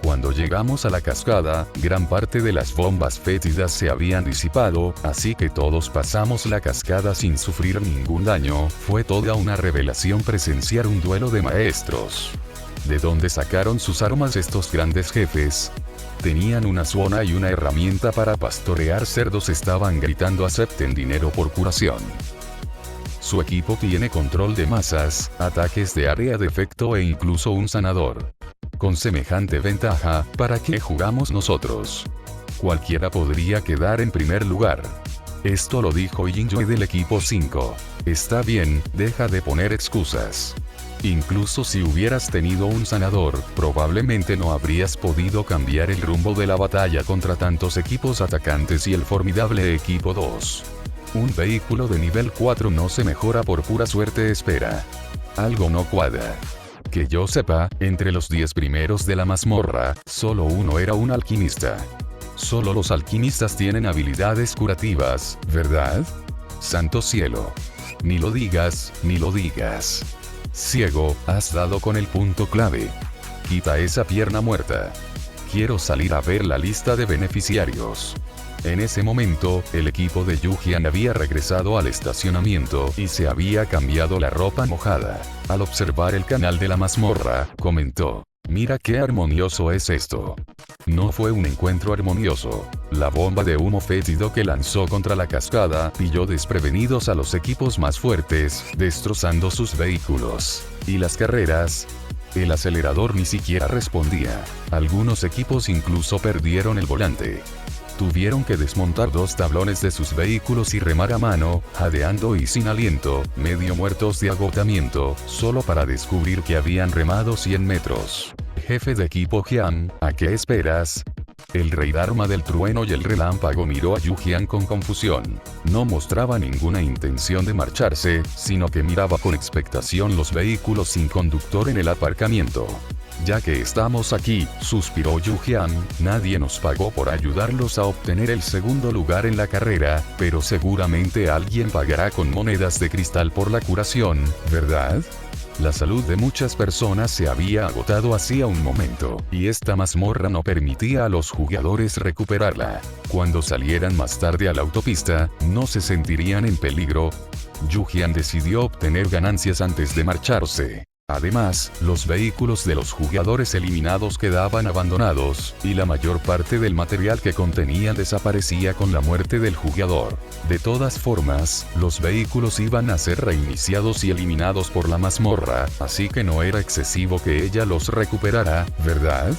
Speaker 1: Cuando llegamos a la cascada, gran parte de las bombas fétidas se habían disipado, así que todos pasamos la cascada sin sufrir ningún daño. Fue toda una revelación presenciar un duelo de maestros. ¿De dónde sacaron sus armas estos grandes jefes? Tenían una zona y una herramienta para pastorear cerdos. Estaban gritando acepten dinero por curación. Su equipo tiene control de masas, ataques de área de efecto e incluso un sanador. Con semejante ventaja, ¿para qué jugamos nosotros? Cualquiera podría quedar en primer lugar. Esto lo dijo Jinjoe del equipo 5. Está bien, deja de poner excusas. Incluso si hubieras tenido un sanador, probablemente no habrías podido cambiar el rumbo de la batalla contra tantos equipos atacantes y el formidable equipo 2. Un vehículo de nivel 4 no se mejora por pura suerte. Espera. Algo no cuadra. Que yo sepa, entre los 10 primeros de la mazmorra, solo uno era un alquimista. Solo los alquimistas tienen habilidades curativas, ¿verdad? Santo cielo. Ni lo digas, ni lo digas. Ciego, has dado con el punto clave. Quita esa pierna muerta. Quiero salir a ver la lista de beneficiarios. En ese momento, el equipo de Yujian había regresado al estacionamiento y se había cambiado la ropa mojada. Al observar el canal de la mazmorra, comentó: mira qué armonioso es esto. No fue un encuentro armonioso. La bomba de humo fétido que lanzó contra la cascada pilló desprevenidos a los equipos más fuertes, destrozando sus vehículos. Y las carreras. El acelerador ni siquiera respondía. Algunos equipos incluso perdieron el volante. Tuvieron que desmontar 2 tablones de sus vehículos y remar a mano, jadeando y sin aliento, medio muertos de agotamiento, solo para descubrir que habían remado 100 metros. Jefe de equipo Jian, ¿a qué esperas? El rey Dharma del trueno y el relámpago miró a Yujian con confusión. No mostraba ninguna intención de marcharse, sino que miraba con expectación los vehículos sin conductor en el aparcamiento. Ya que estamos aquí, suspiró Yujian, nadie nos pagó por ayudarlos a obtener el segundo lugar en la carrera, pero seguramente alguien pagará con monedas de cristal por la curación, ¿verdad? La salud de muchas personas se había agotado hacía un momento, y esta mazmorra no permitía a los jugadores recuperarla. Cuando salieran más tarde a la autopista, no se sentirían en peligro. Yujian decidió obtener ganancias antes de marcharse. Además, los vehículos de los jugadores eliminados quedaban abandonados, y la mayor parte del material que contenían desaparecía con la muerte del jugador. De todas formas, los vehículos iban a ser reiniciados y eliminados por la mazmorra, así que no era excesivo que ella los recuperara, ¿verdad?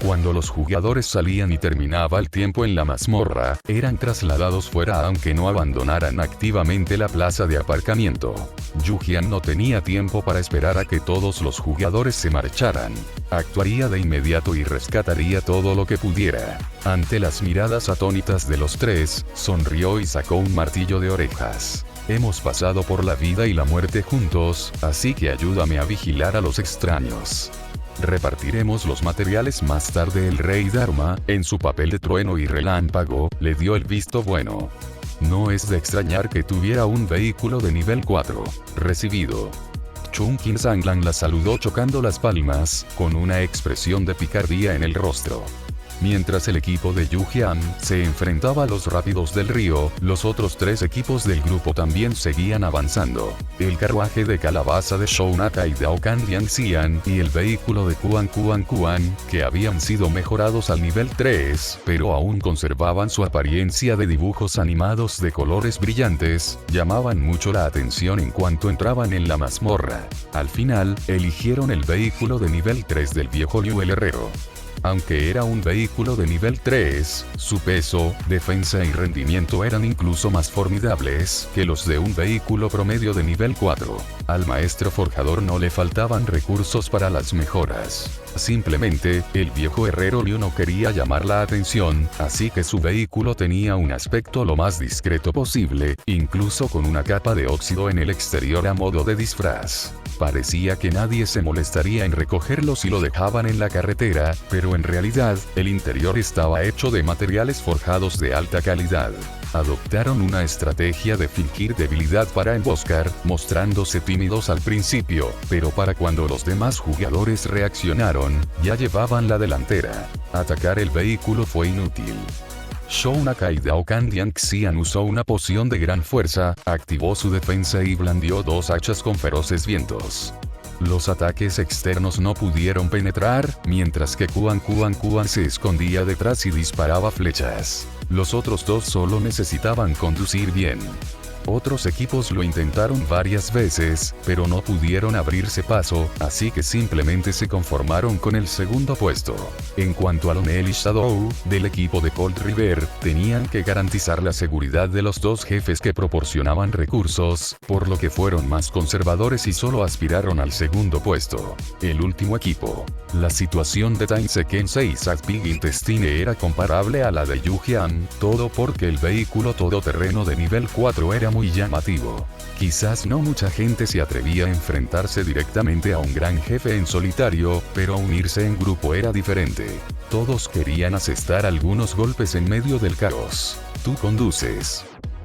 Speaker 1: Cuando los jugadores salían y terminaba el tiempo en la mazmorra, eran trasladados fuera aunque no abandonaran activamente la plaza de aparcamiento. Yujian no tenía tiempo para esperar a que todos los jugadores se marcharan. Actuaría de inmediato y rescataría todo lo que pudiera. Ante las miradas atónitas de los tres, sonrió y sacó un martillo de orejas. Hemos pasado por la vida y la muerte juntos, así que ayúdame a vigilar a los extraños. Repartiremos los materiales más tarde. El rey Dharma, en su papel de trueno y relámpago, le dio el visto bueno. No es de extrañar que tuviera un vehículo de nivel 4. Recibido. Chungkin Sanglan la saludó chocando las palmas, con una expresión de picardía en el rostro. Mientras el equipo de Yujian se enfrentaba a los rápidos del río, los otros 3 equipos del grupo también seguían avanzando. El carruaje de calabaza de Shounaka y Daokan Dianxian y el vehículo de Kuan Kuan Kuan, que habían sido mejorados al nivel 3, pero aún conservaban su apariencia de dibujos animados de colores brillantes, llamaban mucho la atención en cuanto entraban en la mazmorra. Al final, eligieron el vehículo de nivel 3 del viejo Liu el herrero. Aunque era un vehículo de nivel 3, su peso, defensa y rendimiento eran incluso más formidables que los de un vehículo promedio de nivel 4. Al maestro forjador no le faltaban recursos para las mejoras. Simplemente, el viejo herrero Liu no quería llamar la atención, así que su vehículo tenía un aspecto lo más discreto posible, incluso con una capa de óxido en el exterior a modo de disfraz. Parecía que nadie se molestaría en recogerlo si lo dejaban en la carretera, pero en realidad, el interior estaba hecho de materiales forjados de alta calidad. Adoptaron una estrategia de fingir debilidad para emboscar, mostrándose tímidos al principio, pero para cuando los demás jugadores reaccionaron, ya llevaban la delantera. Atacar el vehículo fue inútil. Shounakai Daokandian Xian usó una poción de gran fuerza, activó su defensa y blandió dos hachas con feroces vientos. Los ataques externos no pudieron penetrar, mientras que Kuan se escondía detrás y disparaba flechas. Los otros dos solo necesitaban conducir bien. Otros equipos lo intentaron varias veces, pero no pudieron abrirse paso, así que simplemente se conformaron con el segundo puesto. En cuanto a Lionel y Shadow, del equipo de Cold River, tenían que garantizar la seguridad de los dos jefes que proporcionaban recursos, por lo que fueron más conservadores y solo aspiraron al segundo puesto. El último equipo. La situación de Tainse-Kensei y Zack-Big Intestine era comparable a la de Yu-Jian, todo porque el vehículo todoterreno de nivel 4 era muy llamativo. Quizás no mucha gente se atrevía a enfrentarse directamente a un gran jefe en solitario, pero unirse en grupo era diferente. Todos querían asestar algunos golpes en medio del caos. Tú conduces.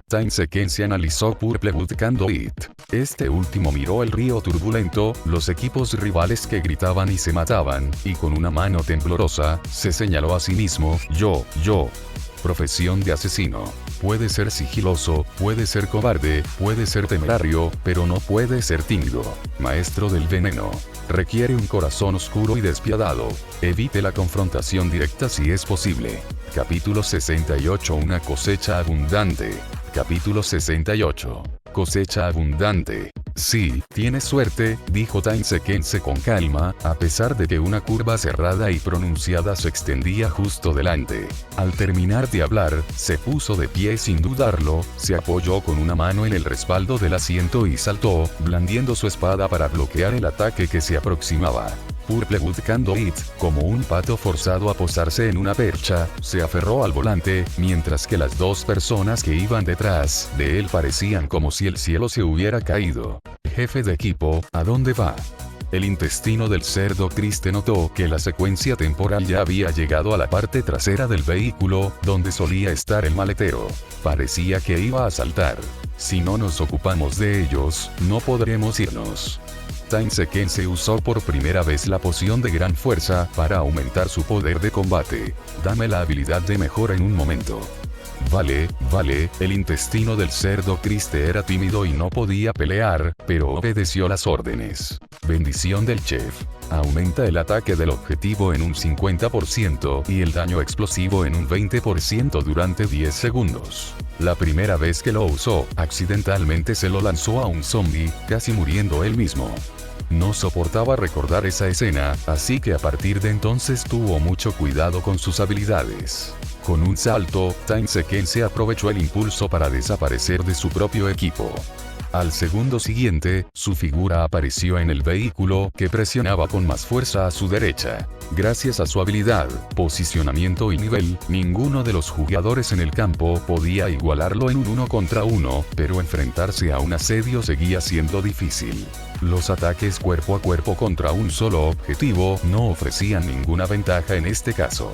Speaker 1: Tainse-Kensei analizó Purplewood Conduit. Este último miró el río turbulento, los equipos rivales que gritaban y se mataban, y con una mano temblorosa, se señaló a sí mismo, yo. Profesión de asesino. Puede ser sigiloso, puede ser cobarde, puede ser temerario, pero no puede ser tímido. Maestro del veneno. Requiere un corazón oscuro y despiadado. Evite la confrontación directa si es posible. Capítulo 68. Una cosecha abundante. Capítulo 68. Cosecha abundante. Sí, tienes suerte, dijo Tainse-Kensei con calma, a pesar de que una curva cerrada y pronunciada se extendía justo delante. Al terminar de hablar, se puso de pie sin dudarlo, se apoyó con una mano en el respaldo del asiento y saltó, blandiendo su espada para bloquear el ataque que se aproximaba. Purplewood Conduit, como un pato forzado a posarse en una percha, se aferró al volante, mientras que las dos personas que iban detrás de él parecían como si el cielo se hubiera caído. Jefe de equipo, ¿a dónde va? El intestino del cerdo Christe notó que la secuencia temporal ya había llegado a la parte trasera del vehículo, donde solía estar el maletero. Parecía que iba a saltar. Si no nos ocupamos de ellos, no podremos irnos. Tainse-Kensei usó por primera vez la poción de gran fuerza para aumentar su poder de combate. Dame la habilidad de mejora en un momento. Vale, el intestino del cerdo Christe era tímido y no podía pelear, pero obedeció las órdenes. Bendición del chef. Aumenta el ataque del objetivo en un 50% y el daño explosivo en un 20% durante 10 segundos. La primera vez que lo usó, accidentalmente se lo lanzó a un zombie, casi muriendo él mismo. No soportaba recordar esa escena, así que a partir de entonces tuvo mucho cuidado con sus habilidades. Con un salto, Tainse-Kensei aprovechó el impulso para desaparecer de su propio equipo. Al segundo siguiente, su figura apareció en el vehículo, que presionaba con más fuerza a su derecha. Gracias a su habilidad, posicionamiento y nivel, ninguno de los jugadores en el campo podía igualarlo en un 1 contra 1, pero enfrentarse a un asedio seguía siendo difícil. Los ataques cuerpo a cuerpo contra un solo objetivo no ofrecían ninguna ventaja en este caso.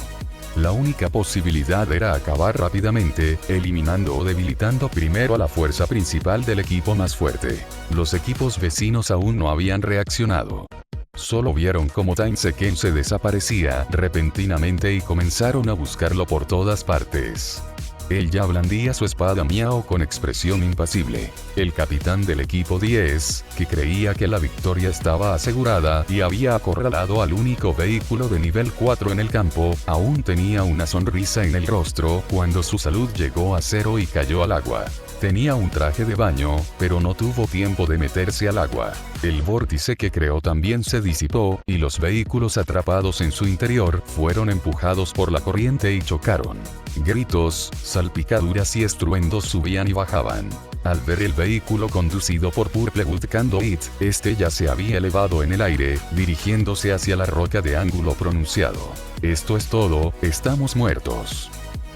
Speaker 1: La única posibilidad era acabar rápidamente, eliminando o debilitando primero a la fuerza principal del equipo más fuerte. Los equipos vecinos aún no habían reaccionado. Solo vieron cómo Tainse-Kensei desaparecía repentinamente y comenzaron a buscarlo por todas partes. Él ya blandía su espada Miao con expresión impasible. El capitán del equipo 10, que creía que la victoria estaba asegurada y había acorralado al único vehículo de nivel 4 en el campo, aún tenía una sonrisa en el rostro cuando su salud llegó a 0 y cayó al agua. Tenía un traje de baño, pero no tuvo tiempo de meterse al agua. El vórtice que creó también se disipó, y los vehículos atrapados en su interior fueron empujados por la corriente y chocaron. Gritos, salpicaduras y estruendos subían y bajaban. Al ver el vehículo conducido por Purplewood Conduit, este ya se había elevado en el aire, dirigiéndose hacia la roca de ángulo pronunciado. Esto es todo, estamos muertos.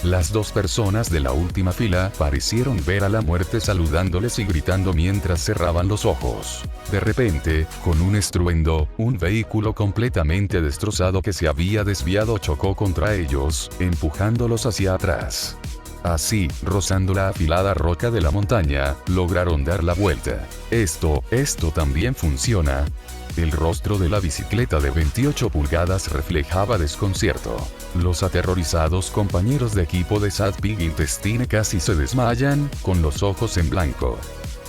Speaker 1: Las dos personas de la última fila parecieron ver a la muerte saludándoles y gritando mientras cerraban los ojos. De repente, con un estruendo, un vehículo completamente destrozado que se había desviado chocó contra ellos, empujándolos hacia atrás. Así, rozando la afilada roca de la montaña, lograron dar la vuelta. Esto también funciona. El rostro de la bicicleta de 28 pulgadas reflejaba desconcierto. Los aterrorizados compañeros de equipo de Sad Pig Intestine casi se desmayan, con los ojos en blanco.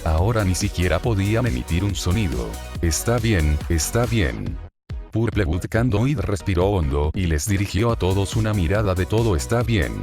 Speaker 1: Ahora ni siquiera podían emitir un sonido. Está bien, está bien. Purplewood Candlewood respiró hondo y les dirigió a todos una mirada de todo está bien.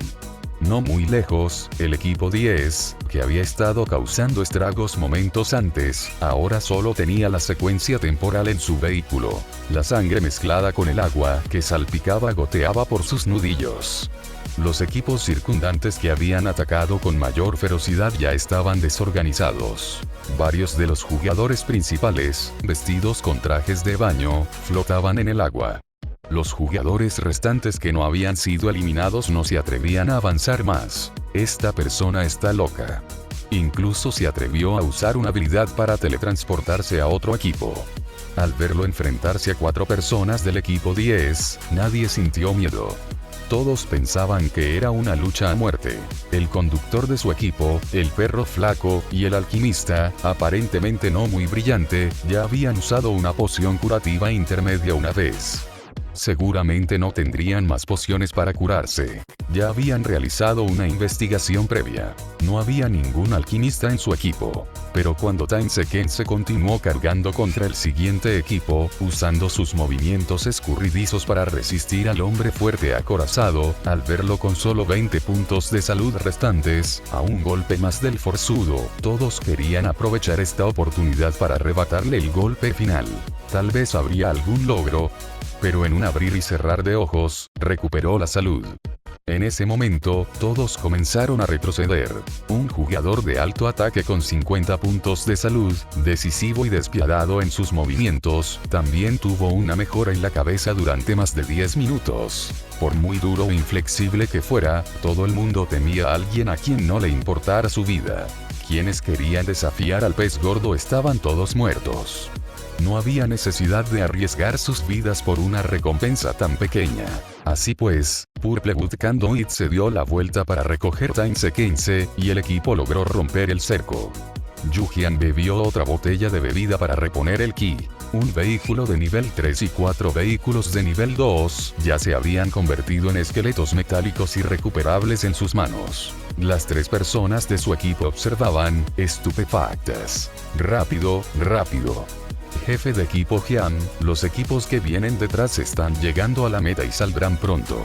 Speaker 1: No muy lejos, el equipo 10, que había estado causando estragos momentos antes, ahora solo tenía la secuencia temporal en su vehículo. La sangre mezclada con el agua que salpicaba goteaba por sus nudillos. Los equipos circundantes que habían atacado con mayor ferocidad ya estaban desorganizados. Varios de los jugadores principales, vestidos con trajes de baño, flotaban en el agua. Los jugadores restantes que no habían sido eliminados no se atrevían a avanzar más. Esta persona está loca. Incluso se atrevió a usar una habilidad para teletransportarse a otro equipo. Al verlo enfrentarse a 4 personas del equipo 10, nadie sintió miedo. Todos pensaban que era una lucha a muerte. El conductor de su equipo, el perro flaco, y el alquimista, aparentemente no muy brillante, ya habían usado una poción curativa intermedia una vez. Seguramente no tendrían más pociones para curarse. Ya habían realizado una investigación previa. No había ningún alquimista en su equipo. Pero cuando Tainsequense continuó cargando contra el siguiente equipo, usando sus movimientos escurridizos para resistir al hombre fuerte acorazado, al verlo con solo 20 puntos de salud restantes, a un golpe más del forzudo, todos querían aprovechar esta oportunidad para arrebatarle el golpe final. Tal vez habría algún logro, pero en un abrir y cerrar de ojos, recuperó la salud. En ese momento, todos comenzaron a retroceder. Un jugador de alto ataque con 50 puntos de salud, decisivo y despiadado en sus movimientos, también tuvo una mejora en la cabeza durante más de 10 minutos. Por muy duro o inflexible que fuera, todo el mundo temía a alguien a quien no le importara su vida. Quienes querían desafiar al pez gordo estaban todos muertos. No había necesidad de arriesgar sus vidas por una recompensa tan pequeña. Así pues, Purplewood Candlewood se dio la vuelta para recoger Tainsequense, y el equipo logró romper el cerco. Yujian bebió otra botella de bebida para reponer el ki. Un vehículo de nivel 3 y 4 vehículos de nivel 2 ya se habían convertido en esqueletos metálicos irrecuperables en sus manos. Las 3 personas de su equipo observaban, estupefactas. Rápido, rápido. Jefe de equipo Jian, los equipos que vienen detrás están llegando a la meta y saldrán pronto.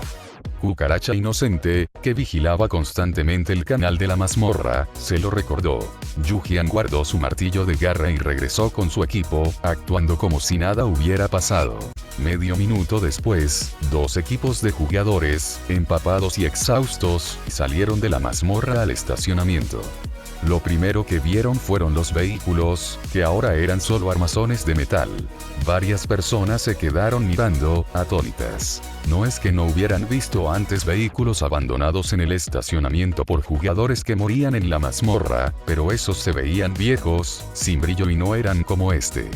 Speaker 1: Cucaracha inocente, que vigilaba constantemente el canal de la mazmorra, se lo recordó. Yujian guardó su martillo de garra y regresó con su equipo, actuando como si nada hubiera pasado. Medio minuto después, 2 equipos de jugadores, empapados y exhaustos, salieron de la mazmorra al estacionamiento. Lo primero que vieron fueron los vehículos, que ahora eran solo armazones de metal. Varias personas se quedaron mirando, atónitas. No es que no hubieran visto antes vehículos abandonados en el estacionamiento por jugadores que morían en la mazmorra, pero esos se veían viejos, sin brillo y no eran como este.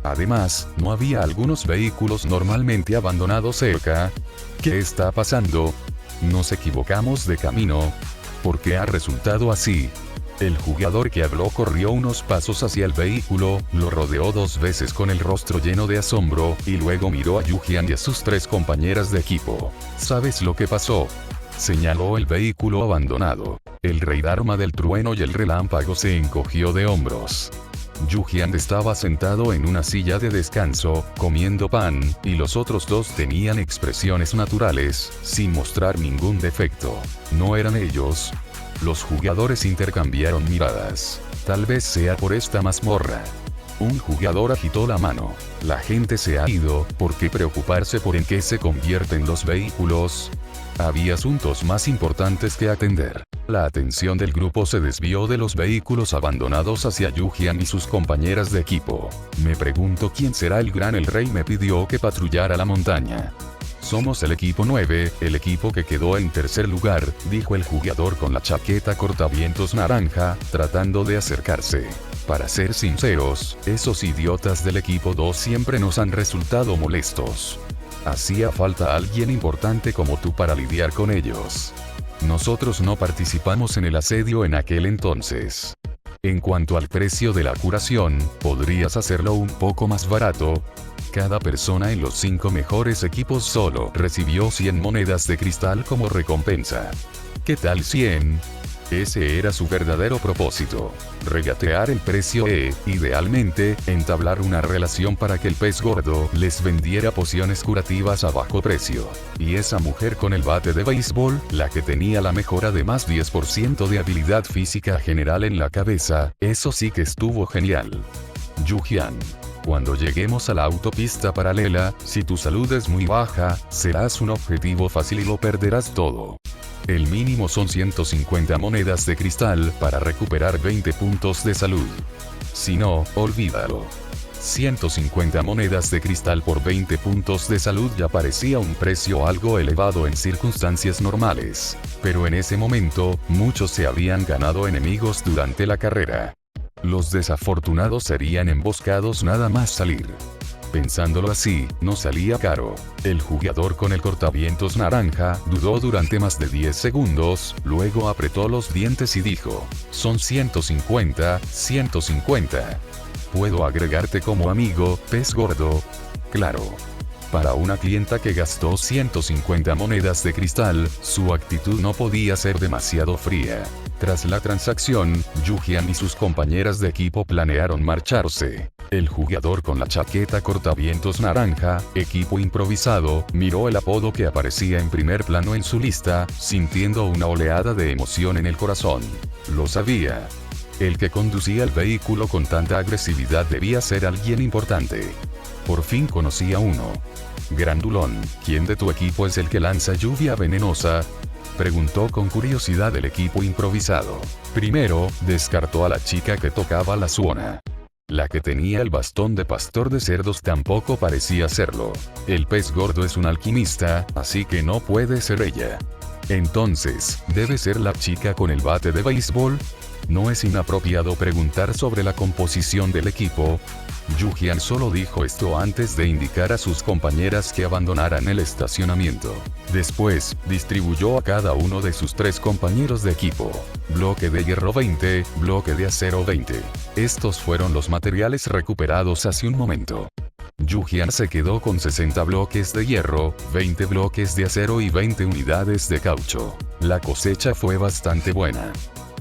Speaker 1: Además, no había algunos vehículos normalmente abandonados cerca. ¿Qué está pasando? ¿Nos equivocamos de camino? ¿Por qué ha resultado así? El jugador que habló corrió unos pasos hacia el vehículo, lo rodeó 2 veces con el rostro lleno de asombro, y luego miró a Yujian y a sus 3 compañeras de equipo. ¿Sabes lo que pasó? Señaló el vehículo abandonado. El rey Dharma del trueno y el relámpago se encogió de hombros. Yujian estaba sentado en una silla de descanso, comiendo pan, y los otros 2 tenían expresiones naturales, sin mostrar ningún defecto. No eran ellos. Los jugadores intercambiaron miradas. Tal vez sea por esta mazmorra. Un jugador agitó la mano. La gente se ha ido, ¿por qué preocuparse por en qué se convierten los vehículos? Había asuntos más importantes que atender. La atención del grupo se desvió de los vehículos abandonados hacia Yujian y sus compañeras de equipo. Me pregunto quién será el rey me pidió que patrullara la montaña. Somos el equipo 9, el equipo que quedó en tercer lugar, dijo el jugador con la chaqueta cortavientos naranja, tratando de acercarse. Para ser sinceros, esos idiotas del equipo 2 siempre nos han resultado molestos. Hacía falta alguien importante como tú para lidiar con ellos. Nosotros no participamos en el asedio en aquel entonces. En cuanto al precio de la curación, ¿podrías hacerlo un poco más barato? Cada persona en los 5 mejores equipos solo recibió 100 monedas de cristal como recompensa. ¿Qué tal 100? Ese era su verdadero propósito. Regatear el precio e, idealmente, entablar una relación para que el pez gordo les vendiera pociones curativas a bajo precio. Y esa mujer con el bate de béisbol, la que tenía la mejora de más 10% de habilidad física general en la cabeza, eso sí que estuvo genial. Yujian. Cuando lleguemos a la autopista paralela, si tu salud es muy baja, serás un objetivo fácil y lo perderás todo. El mínimo son 150 monedas de cristal para recuperar 20 puntos de salud. Si no, olvídalo. 150 monedas de cristal por 20 puntos de salud ya parecía un precio algo elevado en circunstancias normales. Pero en ese momento, muchos se habían ganado enemigos durante la carrera. Los desafortunados serían emboscados nada más salir. Pensándolo así, no salía caro. El jugador con el cortavientos naranja dudó durante más de 10 segundos, luego apretó los dientes y dijo: son 150, 150. ¿Puedo agregarte como amigo, pez gordo? Claro. Para una clienta que gastó 150 monedas de cristal, su actitud no podía ser demasiado fría. Tras la transacción, Yujian y sus compañeras de equipo planearon marcharse. El jugador con la chaqueta cortavientos naranja, equipo improvisado, miró el apodo que aparecía en primer plano en su lista, sintiendo una oleada de emoción en el corazón. Lo sabía. El que conducía el vehículo con tanta agresividad debía ser alguien importante. Por fin conocí a uno. Grandulón, ¿quién de tu equipo es el que lanza lluvia venenosa? Preguntó con curiosidad el equipo improvisado. Primero, descartó a la chica que tocaba la zuona. La que tenía el bastón de pastor de cerdos tampoco parecía serlo. El pez gordo es un alquimista, así que no puede ser ella. Entonces, ¿debe ser la chica con el bate de béisbol? ¿No es inapropiado preguntar sobre la composición del equipo? Yujian solo dijo esto antes de indicar a sus compañeras que abandonaran el estacionamiento. Después, distribuyó a cada uno de sus 3 compañeros de equipo. Bloque de hierro 20, bloque de acero 20. Estos fueron los materiales recuperados hace un momento. Yujian se quedó con 60 bloques de hierro, 20 bloques de acero y 20 unidades de caucho. La cosecha fue bastante buena.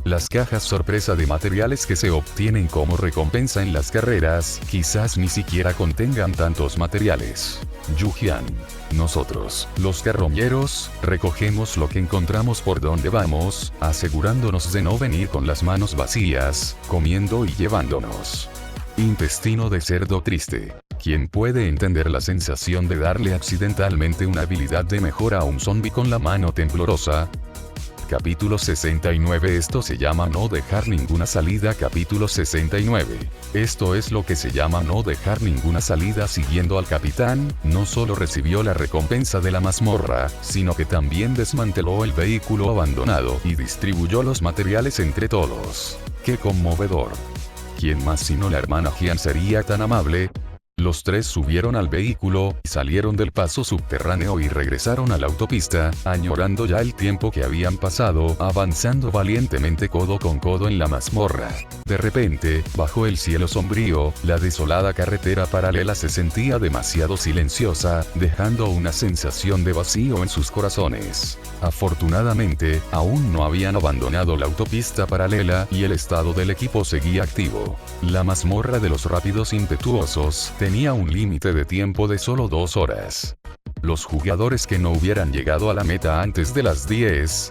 Speaker 1: Las cajas sorpresa de materiales que se obtienen como recompensa en las carreras, quizás ni siquiera contengan tantos materiales. Yujian. Nosotros, los carroñeros, recogemos lo que encontramos por donde vamos, asegurándonos de no venir con las manos vacías, comiendo y llevándonos. Intestino de cerdo triste. ¿Quién puede entender la sensación de darle accidentalmente una habilidad de mejora a un zombie con la mano temblorosa? Capítulo 69. Esto se llama no dejar ninguna salida. Capítulo 69. Esto es lo que se llama no dejar ninguna salida. Siguiendo al capitán, no solo recibió la recompensa de la mazmorra, sino que también desmanteló el vehículo abandonado y distribuyó los materiales entre todos. ¡Qué conmovedor! ¿Quién más sino la hermana Jian sería tan amable? Los 3 subieron al vehículo, salieron del paso subterráneo y regresaron a la autopista, añorando ya el tiempo que habían pasado, avanzando valientemente codo con codo en la mazmorra. De repente, bajo el cielo sombrío, la desolada carretera paralela se sentía demasiado silenciosa, dejando una sensación de vacío en sus corazones. Afortunadamente, aún no habían abandonado la autopista paralela y el estado del equipo seguía activo. La mazmorra de los rápidos impetuosos tenía un límite de tiempo de solo 2 horas. Los jugadores que no hubieran llegado a la meta antes de las 10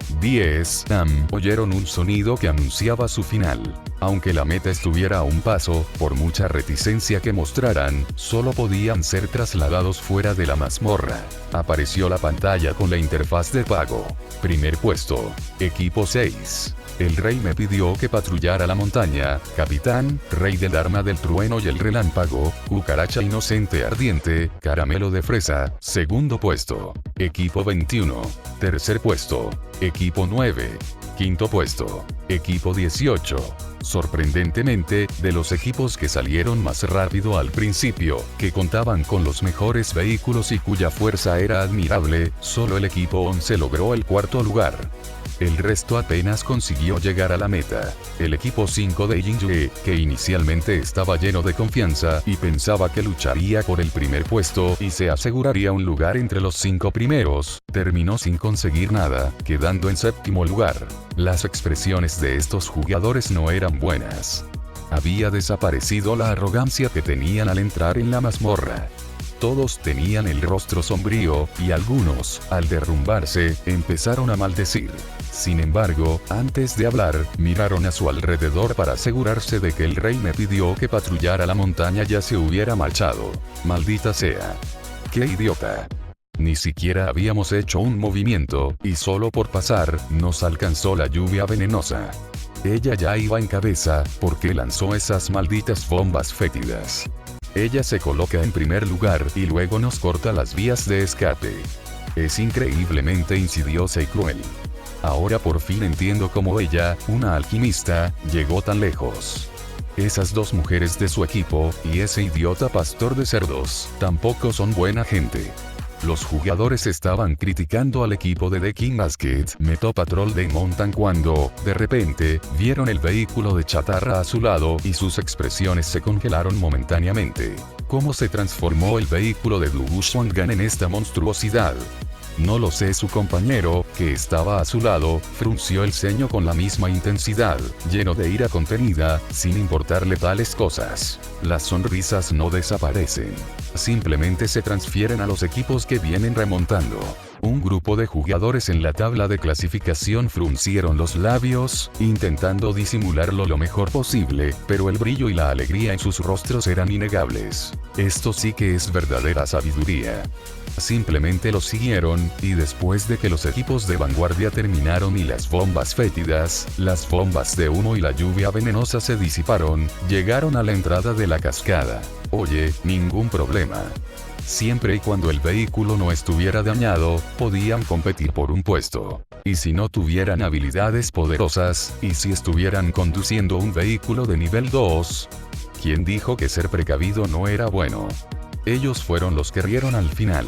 Speaker 1: am, oyeron un sonido que anunciaba su final. Aunque la meta estuviera a un paso, por mucha reticencia que mostraran, solo podían ser trasladados fuera de la mazmorra. Apareció la pantalla con la interfaz de pago. Primer puesto. Equipo 6. El rey me pidió que patrullara la montaña. Capitán, rey del arma del trueno y el relámpago, cucaracha inocente ardiente, caramelo de fresa. Segundo puesto. Equipo 21. Tercer puesto. Equipo 9. Quinto puesto. Equipo 18. Sorprendentemente, de los equipos que salieron más rápido al principio, que contaban con los mejores vehículos y cuya fuerza era admirable, solo el equipo 11 logró el cuarto lugar. El resto apenas consiguió llegar a la meta. El equipo 5 de Jinjue, que inicialmente estaba lleno de confianza y pensaba que lucharía por el primer puesto y se aseguraría un lugar entre los 5 primeros, terminó sin conseguir nada, quedando en séptimo lugar. Las expresiones de estos jugadores no eran buenas. Había desaparecido la arrogancia que tenían al entrar en la mazmorra. Todos tenían el rostro sombrío, y algunos, al derrumbarse, empezaron a maldecir. Sin embargo, antes de hablar, miraron a su alrededor para asegurarse de que el rey me pidió que patrullara la montaña ya se hubiera marchado. Maldita sea. ¡Qué idiota! Ni siquiera habíamos hecho un movimiento, y solo por pasar, nos alcanzó la lluvia venenosa. Ella ya iba en cabeza, porque lanzó esas malditas bombas fétidas. Ella se coloca en primer lugar y luego nos corta las vías de escape. Es increíblemente insidiosa y cruel. Ahora por fin entiendo cómo ella, una alquimista, llegó tan lejos. Esas dos mujeres de su equipo, y ese idiota pastor de cerdos, tampoco son buena gente. Los jugadores estaban criticando al equipo de The King Basket Meto Patrol de Mountain cuando, de repente, vieron el vehículo de chatarra a su lado y sus expresiones se congelaron momentáneamente. ¿Cómo se transformó el vehículo de Blue Swangan en esta monstruosidad? No lo sé. Su compañero, que estaba a su lado, frunció el ceño con la misma intensidad, lleno de ira contenida, sin importarle tales cosas. Las sonrisas no desaparecen. Simplemente se transfieren a los equipos que vienen remontando. Un grupo de jugadores en la tabla de clasificación fruncieron los labios, intentando disimularlo lo mejor posible, pero el brillo y la alegría en sus rostros eran innegables. Esto sí que es verdadera sabiduría. Simplemente los siguieron, y después de que los equipos de vanguardia terminaron y las bombas fétidas, las bombas de humo y la lluvia venenosa se disiparon, llegaron a la entrada de la cascada. Oye, ningún problema. Siempre y cuando el vehículo no estuviera dañado, podían competir por un puesto. Y si no tuvieran habilidades poderosas, y si estuvieran conduciendo un vehículo de nivel 2, ¿quién dijo que ser precavido no era bueno? Ellos fueron los que rieron al final.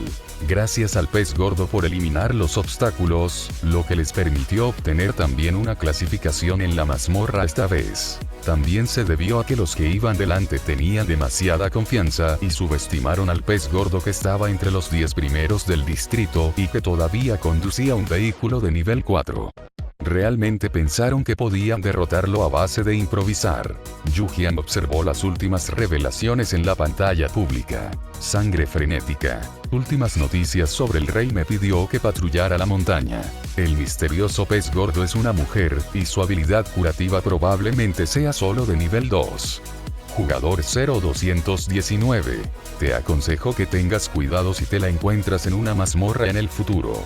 Speaker 1: Gracias al pez gordo por eliminar los obstáculos, lo que les permitió obtener también una clasificación en la mazmorra esta vez. También se debió a que los que iban delante tenían demasiada confianza y subestimaron al pez gordo que estaba entre los 10 primeros del distrito y que todavía conducía un vehículo de nivel 4. Realmente pensaron que podían derrotarlo a base de improvisar. Yujian observó las últimas revelaciones en la pantalla pública. Sangre frenética. Últimas noticias sobre el rey me pidió que patrullara la montaña. El misterioso pez gordo es una mujer, y su habilidad curativa probablemente sea solo de nivel 2. Jugador 0219. Te aconsejo que tengas cuidado si te la encuentras en una mazmorra en el futuro.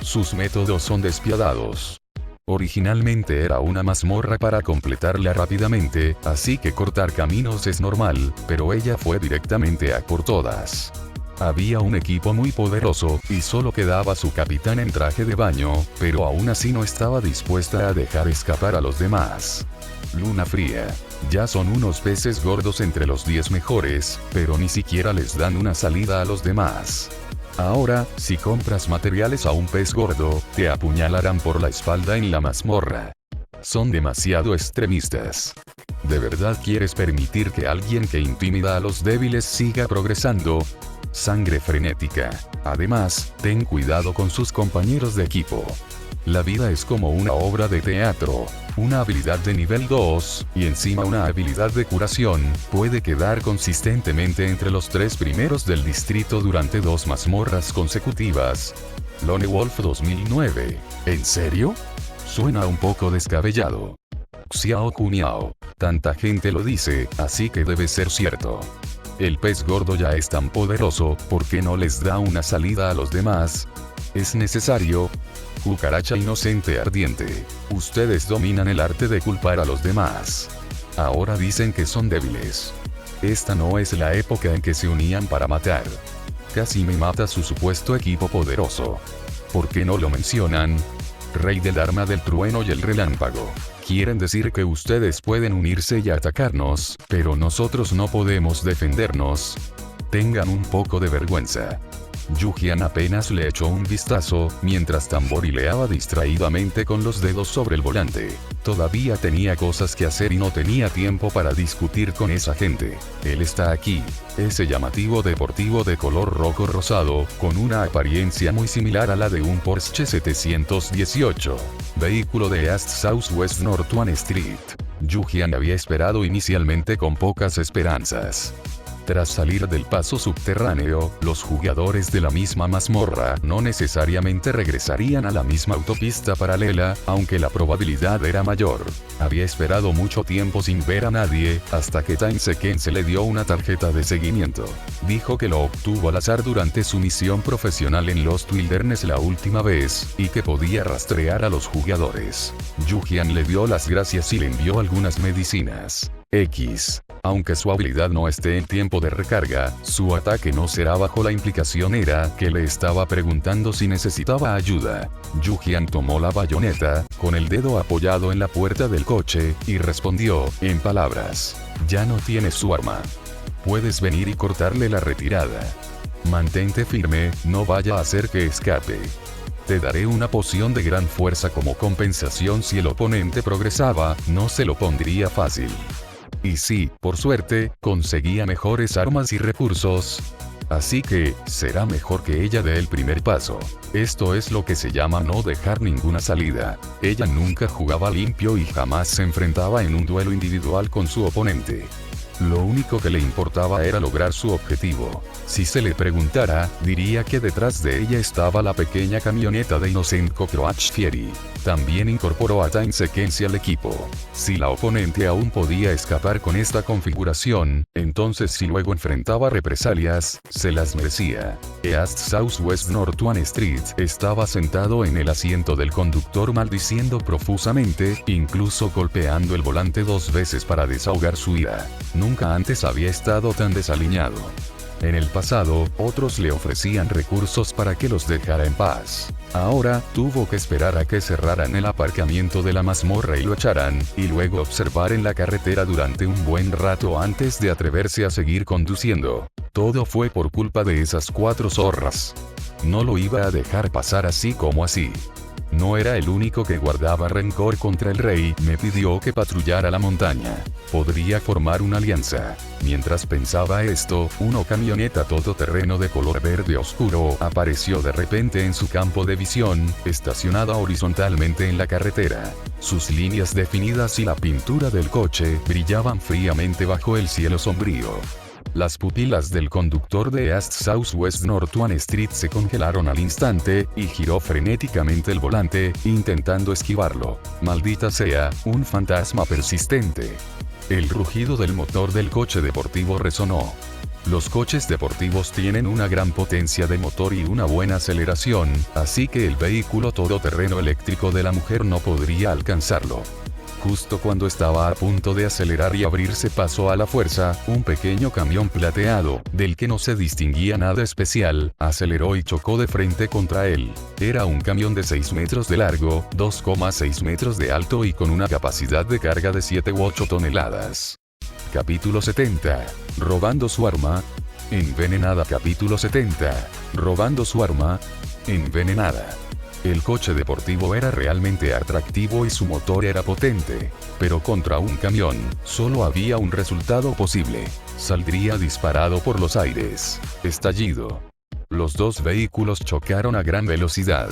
Speaker 1: Sus métodos son despiadados. Originalmente era una mazmorra para completarla rápidamente, así que cortar caminos es normal, pero ella fue directamente a por todas. Había un equipo muy poderoso, y solo quedaba su capitán en traje de baño, pero aún así no estaba dispuesta a dejar escapar a los demás. Luna fría. Ya son unos peces gordos entre los 10 mejores, pero ni siquiera les dan una salida a los demás. Ahora, si compras materiales a un pez gordo, te apuñalarán por la espalda en la mazmorra. Son demasiado extremistas. ¿De verdad quieres permitir que alguien que intimida a los débiles siga progresando? Sangre frenética. Además, ten cuidado con sus compañeros de equipo. La vida es como una obra de teatro. Una habilidad de nivel 2, y encima una habilidad de curación, puede quedar consistentemente entre los 3 primeros del distrito durante 2 mazmorras consecutivas. Lone Wolf 2009. ¿En serio? Suena un poco descabellado. Xiao Cuniao. Tanta gente lo dice, así que debe ser cierto. El pez gordo ya es tan poderoso, ¿por qué no les da una salida a los demás? ¿Es necesario? Cucaracha inocente ardiente. Ustedes dominan el arte de culpar a los demás. Ahora dicen que son débiles. Esta no es la época en que se unían para matar. Casi me mata su supuesto equipo poderoso. ¿Por qué no lo mencionan? Rey del arma del trueno y el relámpago. Quieren decir que ustedes pueden unirse y atacarnos, pero nosotros no podemos defendernos. Tengan un poco de vergüenza. Yujian apenas le echó un vistazo, mientras tamborileaba distraídamente con los dedos sobre el volante. Todavía tenía cosas que hacer y no tenía tiempo para discutir con esa gente. Él está aquí. Ese llamativo deportivo de color rojo rosado, con una apariencia muy similar a la de un Porsche 718. Vehículo de East Southwest North One Street. Yujian había esperado inicialmente con pocas esperanzas. Tras salir del paso subterráneo, los jugadores de la misma mazmorra no necesariamente regresarían a la misma autopista paralela, aunque la probabilidad era mayor. Había esperado mucho tiempo sin ver a nadie, hasta que Taiseken se le dio una tarjeta de seguimiento. Dijo que lo obtuvo al azar durante su misión profesional en Lost Wilderness la última vez, y que podía rastrear a los jugadores. Yujian le dio las gracias y le envió algunas medicinas. Aunque su habilidad no esté en tiempo de recarga, su ataque no será bajo la implicación era que le estaba preguntando si necesitaba ayuda. Yujian tomó la bayoneta, con el dedo apoyado en la puerta del coche, y respondió, en palabras. Ya no tienes su arma. Puedes venir y cortarle la retirada. Mantente firme, no vaya a hacer que escape. Te daré una poción de gran fuerza como compensación si el oponente progresaba, no se lo pondría fácil. Y sí, por suerte, conseguía mejores armas y recursos. Así que, será mejor que ella dé el primer paso. Esto es lo que se llama no dejar ninguna salida. Ella nunca jugaba limpio y jamás se enfrentaba en un duelo individual con su oponente. Lo único que le importaba era lograr su objetivo. Si se le preguntara, diría que detrás de ella estaba la pequeña camioneta de Innocent Cockroach Fieri. También incorporó a Taiseken al equipo. Si la oponente aún podía escapar con esta configuración, entonces si luego enfrentaba represalias, se las merecía. East Southwest North One Street estaba sentado en el asiento del conductor maldiciendo profusamente, incluso golpeando el volante 2 veces para desahogar su ira. Nunca antes había estado tan desaliñado. En el pasado, otros le ofrecían recursos para que los dejara en paz. Ahora, tuvo que esperar a que cerraran el aparcamiento de la mazmorra y lo echaran, y luego observar en la carretera durante un buen rato antes de atreverse a seguir conduciendo. Todo fue por culpa de esas 4 zorras. No lo iba a dejar pasar así como así. No era el único que guardaba rencor contra el rey, me pidió que patrullara la montaña. Podría formar una alianza. Mientras pensaba esto, una camioneta todoterreno de color verde oscuro apareció de repente en su campo de visión, estacionada horizontalmente en la carretera. Sus líneas definidas y la pintura del coche brillaban fríamente bajo el cielo sombrío. Las pupilas del conductor de East Southwest North One Street se congelaron al instante, y giró frenéticamente el volante, intentando esquivarlo. Maldita sea, un fantasma persistente. El rugido del motor del coche deportivo resonó. Los coches deportivos tienen una gran potencia de motor y una buena aceleración, así que el vehículo todoterreno eléctrico de la mujer no podría alcanzarlo. Justo cuando estaba a punto de acelerar y abrirse paso a la fuerza, un pequeño camión plateado, del que no se distinguía nada especial, aceleró y chocó de frente contra él. Era un camión de 6 metros de largo, 2,6 metros de alto y con una capacidad de carga de 7 u 8 toneladas. Capítulo 70. Robando su arma. Envenenada. Capítulo 70. Robando su arma. Envenenada. El coche deportivo era realmente atractivo y su motor era potente. Pero contra un camión, solo había un resultado posible. Saldría disparado por los aires. Estallido. Los 2 vehículos chocaron a gran velocidad.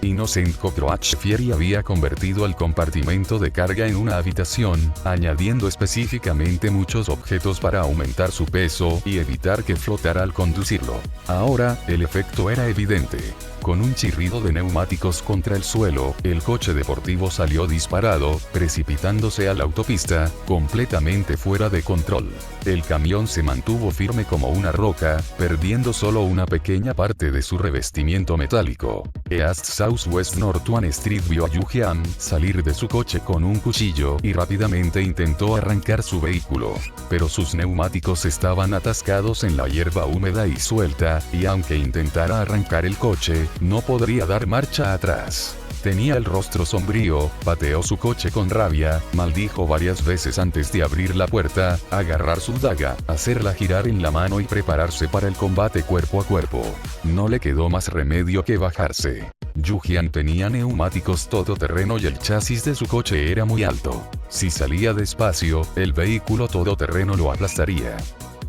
Speaker 1: Innocent Cockroach Fiery había convertido el compartimento de carga en una habitación, añadiendo específicamente muchos objetos para aumentar su peso y evitar que flotara al conducirlo. Ahora, el efecto era evidente. Con un chirrido de neumáticos contra el suelo, el coche deportivo salió disparado, precipitándose a la autopista, completamente fuera de control. El camión se mantuvo firme como una roca, perdiendo solo una pequeña parte de su revestimiento metálico. East Southwest North Street vio a Yu Jian salir de su coche con un cuchillo y rápidamente intentó arrancar su vehículo. Pero sus neumáticos estaban atascados en la hierba húmeda y suelta, y aunque intentara arrancar el coche, no podría dar marcha atrás. Tenía el rostro sombrío, pateó su coche con rabia, maldijo varias veces antes de abrir la puerta, agarrar su daga, hacerla girar en la mano y prepararse para el combate cuerpo a cuerpo. No le quedó más remedio que bajarse. Yu Jian tenía neumáticos todoterreno y el chasis de su coche era muy alto. Si salía despacio, el vehículo todoterreno lo aplastaría.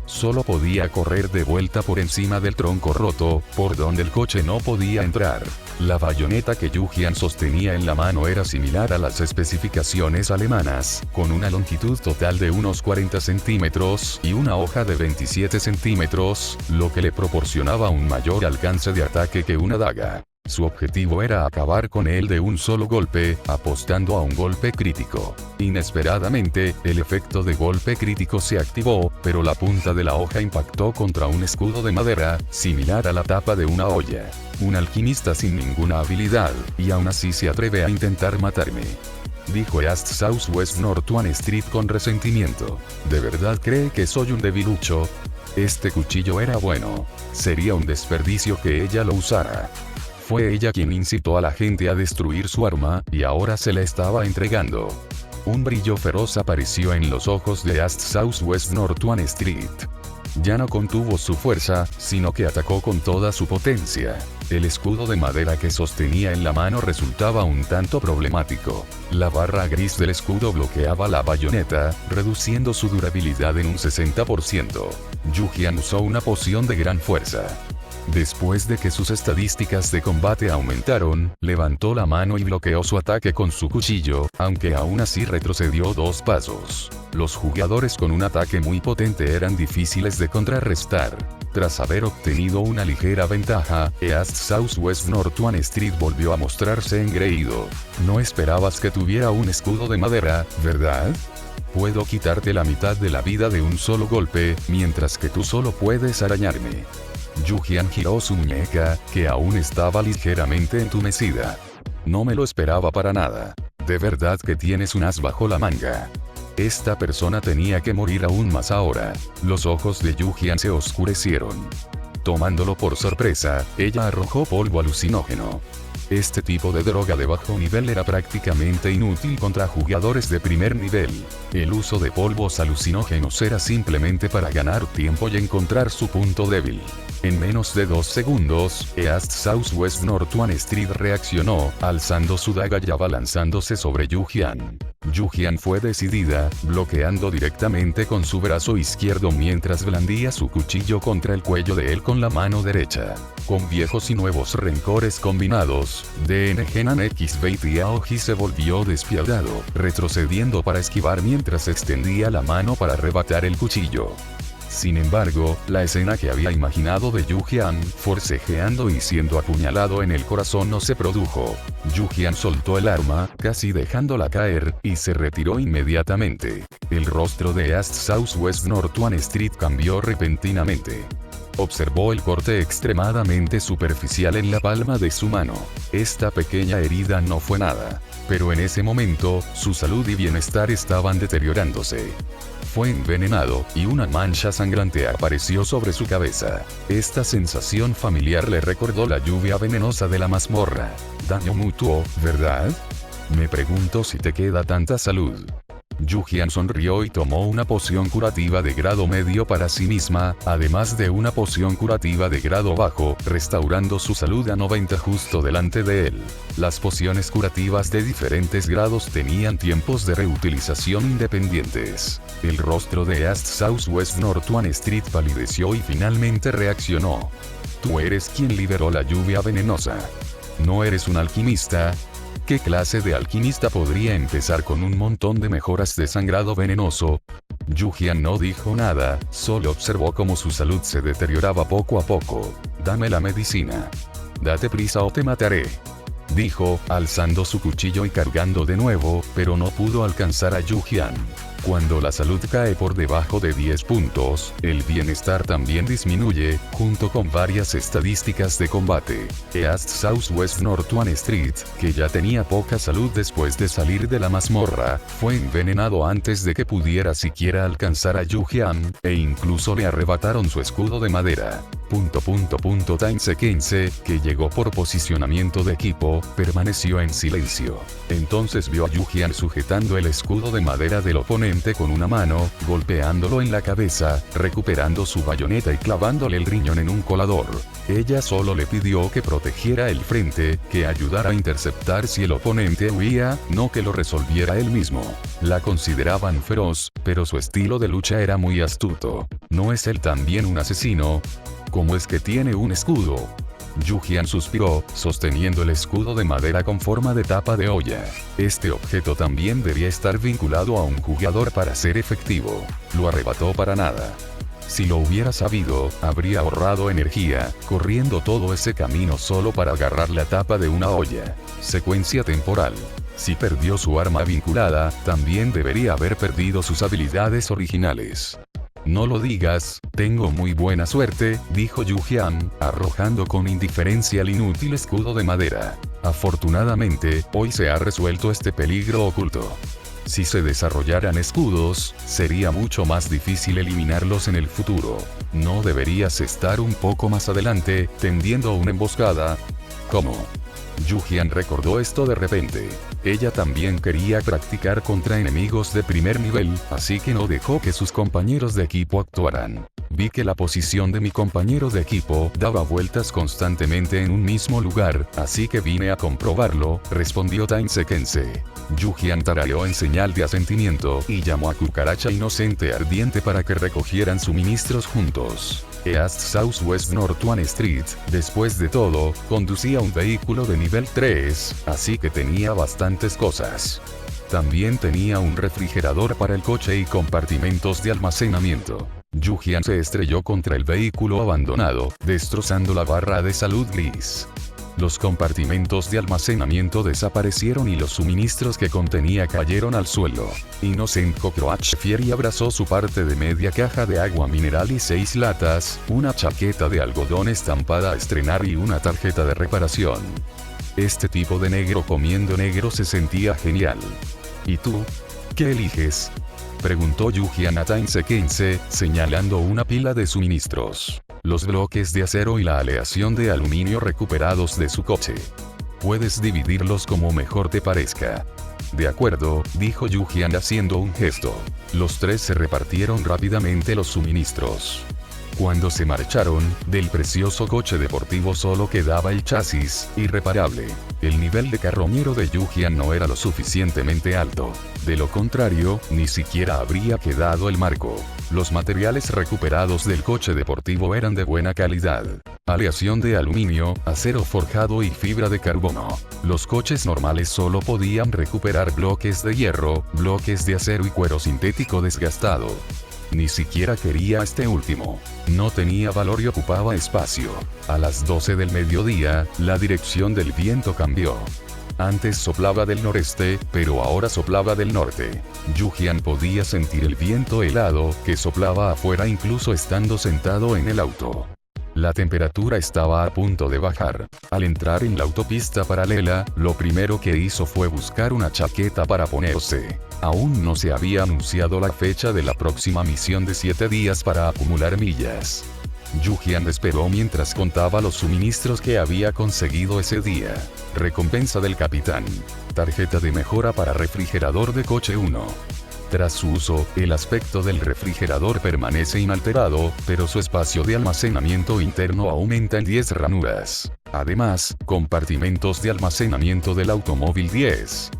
Speaker 1: Solo podía correr de vuelta por encima del tronco roto, por donde el coche no podía entrar. La bayoneta que Yu Jian sostenía en la mano era similar a las especificaciones alemanas, con una longitud total de unos 40 centímetros y una hoja de 27 centímetros, lo que le proporcionaba un mayor alcance de ataque que una daga. Su objetivo era acabar con él de un solo golpe, apostando a un golpe crítico. Inesperadamente, el efecto de golpe crítico se activó, pero la punta de la hoja impactó contra un escudo de madera, similar a la tapa de una olla. Un alquimista sin ninguna habilidad, y aún así se atreve a intentar matarme, dijo East Southwest North Street con resentimiento. ¿De verdad cree que soy un debilucho? Este cuchillo era bueno. Sería un desperdicio que ella lo usara. Fue ella quien incitó a la gente a destruir su arma, y ahora se la estaba entregando. Un brillo feroz apareció en los ojos de East Southwest North Street. Ya no contuvo su fuerza, sino que atacó con toda su potencia. El escudo de madera que sostenía en la mano resultaba un tanto problemático. La barra gris del escudo bloqueaba la bayoneta, reduciendo su durabilidad en un 60%. Yu Jian usó una poción de gran fuerza. Después de que sus estadísticas de combate aumentaron, levantó la mano y bloqueó su ataque con su cuchillo, aunque aún así retrocedió 2 pasos. Los jugadores con un ataque muy potente eran difíciles de contrarrestar. Tras haber obtenido una ligera ventaja, East Southwest North Street volvió a mostrarse engreído. No esperabas que tuviera un escudo de madera, ¿verdad? Puedo quitarte la mitad de la vida de un solo golpe, mientras que tú solo puedes arañarme. Yu Jian giró su muñeca, que aún estaba ligeramente entumecida. No me lo esperaba para nada. De verdad que tienes un as bajo la manga. Esta persona tenía que morir aún más ahora. Los ojos de Yu Jian se oscurecieron. Tomándolo por sorpresa, ella arrojó polvo alucinógeno. Este tipo de droga de bajo nivel era prácticamente inútil contra jugadores de primer nivel. El uso de polvos alucinógenos era simplemente para ganar tiempo y encontrar su punto débil. En menos de 2 segundos, East Southwest North Street reaccionó, alzando su daga y abalanzándose sobre Yu Jian. Yu Jian fue decidida, bloqueando directamente con su brazo izquierdo mientras blandía su cuchillo contra el cuello de él con la mano derecha. Con viejos y nuevos rencores combinados, DNG Nan X20 Aoji se volvió despiadado, retrocediendo para esquivar mientras extendía la mano para arrebatar el cuchillo. Sin embargo, la escena que había imaginado de Yu Jian, forcejeando y siendo apuñalado en el corazón no se produjo. Yu Jian soltó el arma, casi dejándola caer, y se retiró inmediatamente. El rostro de East Southwest North Street cambió repentinamente. Observó el corte extremadamente superficial en la palma de su mano. Esta pequeña herida no fue nada. Pero en ese momento, su salud y bienestar estaban deteriorándose. Fue envenenado, y una mancha sangrante apareció sobre su cabeza. Esta sensación familiar le recordó la lluvia venenosa de la mazmorra. Daño mutuo, ¿verdad? Me pregunto si te queda tanta salud. Yu Jian sonrió y tomó una poción curativa de grado medio para sí misma, además de una poción curativa de grado bajo, restaurando su salud a 90 justo delante de él. Las pociones curativas de diferentes grados tenían tiempos de reutilización independientes. El rostro de East Southwest North Street palideció y finalmente reaccionó. Tú eres quien liberó la lluvia venenosa. ¿No eres un alquimista? ¿Qué clase de alquimista podría empezar con un montón de mejoras de sangrado venenoso? Yu Jian no dijo nada, solo observó cómo su salud se deterioraba poco a poco. Dame la medicina. Date prisa o te mataré, dijo, alzando su cuchillo y cargando de nuevo, pero no pudo alcanzar a Yu Jian. Cuando la salud cae por debajo de 10 puntos, el bienestar también disminuye, junto con varias estadísticas de combate. East Southwest North One Street, que ya tenía poca salud después de salir de la mazmorra, fue envenenado antes de que pudiera siquiera alcanzar a Yu Jian, e incluso le arrebataron su escudo de madera. Tainse-Kense, que llegó por posicionamiento de equipo, permaneció en silencio. Entonces vio a Yu Jian sujetando el escudo de madera del oponente con una mano, golpeándolo en la cabeza, recuperando su bayoneta y clavándole el riñón en un colador. Ella solo le pidió que protegiera el frente, que ayudara a interceptar si el oponente huía, no que lo resolviera él mismo. La consideraban feroz, pero su estilo de lucha era muy astuto. ¿No es él también un asesino? ¿Cómo es que tiene un escudo? Yu Jian suspiró, sosteniendo el escudo de madera con forma de tapa de olla. Este objeto también debía estar vinculado a un jugador para ser efectivo. Lo arrebató para nada. Si lo hubiera sabido, habría ahorrado energía, corriendo todo ese camino solo para agarrar la tapa de una olla. Secuencia temporal. Si perdió su arma vinculada, también debería haber perdido sus habilidades originales. No lo digas, tengo muy buena suerte, dijo Yu Jian, arrojando con indiferencia el inútil escudo de madera. Afortunadamente, hoy se ha resuelto este peligro oculto. Si se desarrollaran escudos, sería mucho más difícil eliminarlos en el futuro. ¿No deberías estar un poco más adelante, tendiendo una emboscada? ¿Cómo? Yu Jian recordó esto de repente. Ella también quería practicar contra enemigos de primer nivel, así que no dejó que sus compañeros de equipo actuaran. Vi que la posición de mi compañero de equipo daba vueltas constantemente en un mismo lugar, así que vine a comprobarlo, respondió Tainse-Kense. Yu Jian tarareó en señal de asentimiento y llamó a Cucaracha Inocente Ardiente para que recogieran suministros juntos. East Southwest North One Street, después de todo, conducía un vehículo de nivel 3, así que tenía bastantes cosas. También tenía un refrigerador para el coche y compartimentos de almacenamiento. Yu Jian se estrelló contra el vehículo abandonado, destrozando la barra de salud gris. Los compartimentos de almacenamiento desaparecieron y los suministros que contenía cayeron al suelo. Innocent Cockroach Fieri abrazó su parte de media caja de agua mineral y 6 latas, una chaqueta de algodón estampada a estrenar y una tarjeta de reparación. Este tipo de negro comiendo negro se sentía genial. ¿Y tú? ¿Qué eliges?, preguntó Yu Jian a Tainse-Kense, señalando una pila de suministros. Los bloques de acero y la aleación de aluminio recuperados de su coche. Puedes dividirlos como mejor te parezca. De acuerdo, dijo Yu Jian haciendo un gesto. Los tres se repartieron rápidamente los suministros. Cuando se marcharon, del precioso coche deportivo solo quedaba el chasis, irreparable. El nivel de carroñero de Yu Jian no era lo suficientemente alto. De lo contrario, ni siquiera habría quedado el marco. Los materiales recuperados del coche deportivo eran de buena calidad. Aleación de aluminio, acero forjado y fibra de carbono. Los coches normales solo podían recuperar bloques de hierro, bloques de acero y cuero sintético desgastado. Ni siquiera quería este último. No tenía valor y ocupaba espacio. A las 12 del mediodía, la dirección del viento cambió. Antes soplaba del noreste, pero ahora soplaba del norte. Yu Jian podía sentir el viento helado que soplaba afuera incluso estando sentado en el auto. La temperatura estaba a punto de bajar. Al entrar en la autopista paralela, lo primero que hizo fue buscar una chaqueta para ponerse. Aún no se había anunciado la fecha de la próxima misión de 7 días para acumular millas. Yu Jian esperó mientras contaba los suministros que había conseguido ese día. Recompensa del capitán. Tarjeta de mejora para refrigerador de coche 1. Tras su uso, el aspecto del refrigerador permanece inalterado, pero su espacio de almacenamiento interno aumenta en 10 ranuras. Además, compartimentos de almacenamiento del automóvil 10.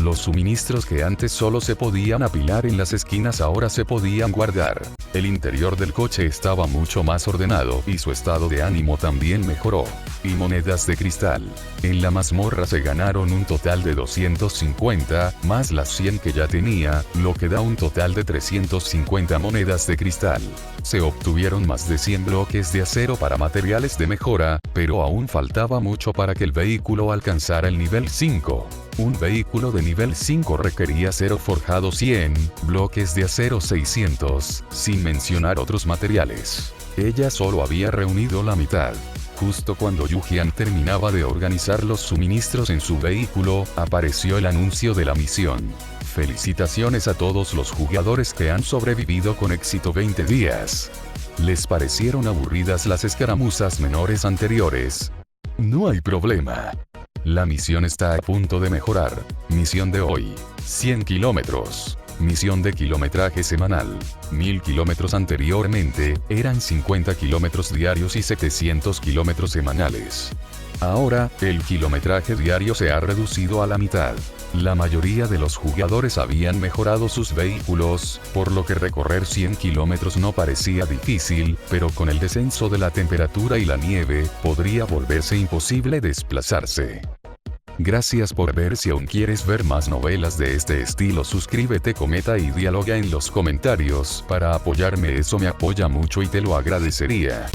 Speaker 1: Los suministros que antes solo se podían apilar en las esquinas ahora se podían guardar. El interior del coche estaba mucho más ordenado y su estado de ánimo también mejoró. Y monedas de cristal. En la mazmorra se ganaron un total de 250, más las 100 que ya tenía, lo que da un total de 350 monedas de cristal. Se obtuvieron más de 100 bloques de acero para materiales de mejora, pero aún faltaba mucho para que el vehículo alcanzara el nivel 5. Un vehículo de nivel 5 requería acero forjado 100, bloques de acero 600, sin mencionar otros materiales. Ella solo había reunido la mitad. Justo cuando Yujian terminaba de organizar los suministros en su vehículo, apareció el anuncio de la misión. Felicitaciones a todos los jugadores que han sobrevivido con éxito 20 días. ¿Les parecieron aburridas las escaramuzas menores anteriores? No hay problema. La misión está a punto de mejorar. Misión de hoy: 100 kilómetros. Misión de kilometraje semanal. 1000 kilómetros anteriormente, eran 50 kilómetros diarios y 700 kilómetros semanales. Ahora, el kilometraje diario se ha reducido a la mitad. La mayoría de los jugadores habían mejorado sus vehículos, por lo que recorrer 100 kilómetros no parecía difícil, pero con el descenso de la temperatura y la nieve, podría volverse imposible desplazarse. Gracias por ver. Si aún quieres ver más novelas de este estilo, suscríbete, comenta y dialoga en los comentarios para apoyarme. Eso me apoya mucho y te lo agradecería.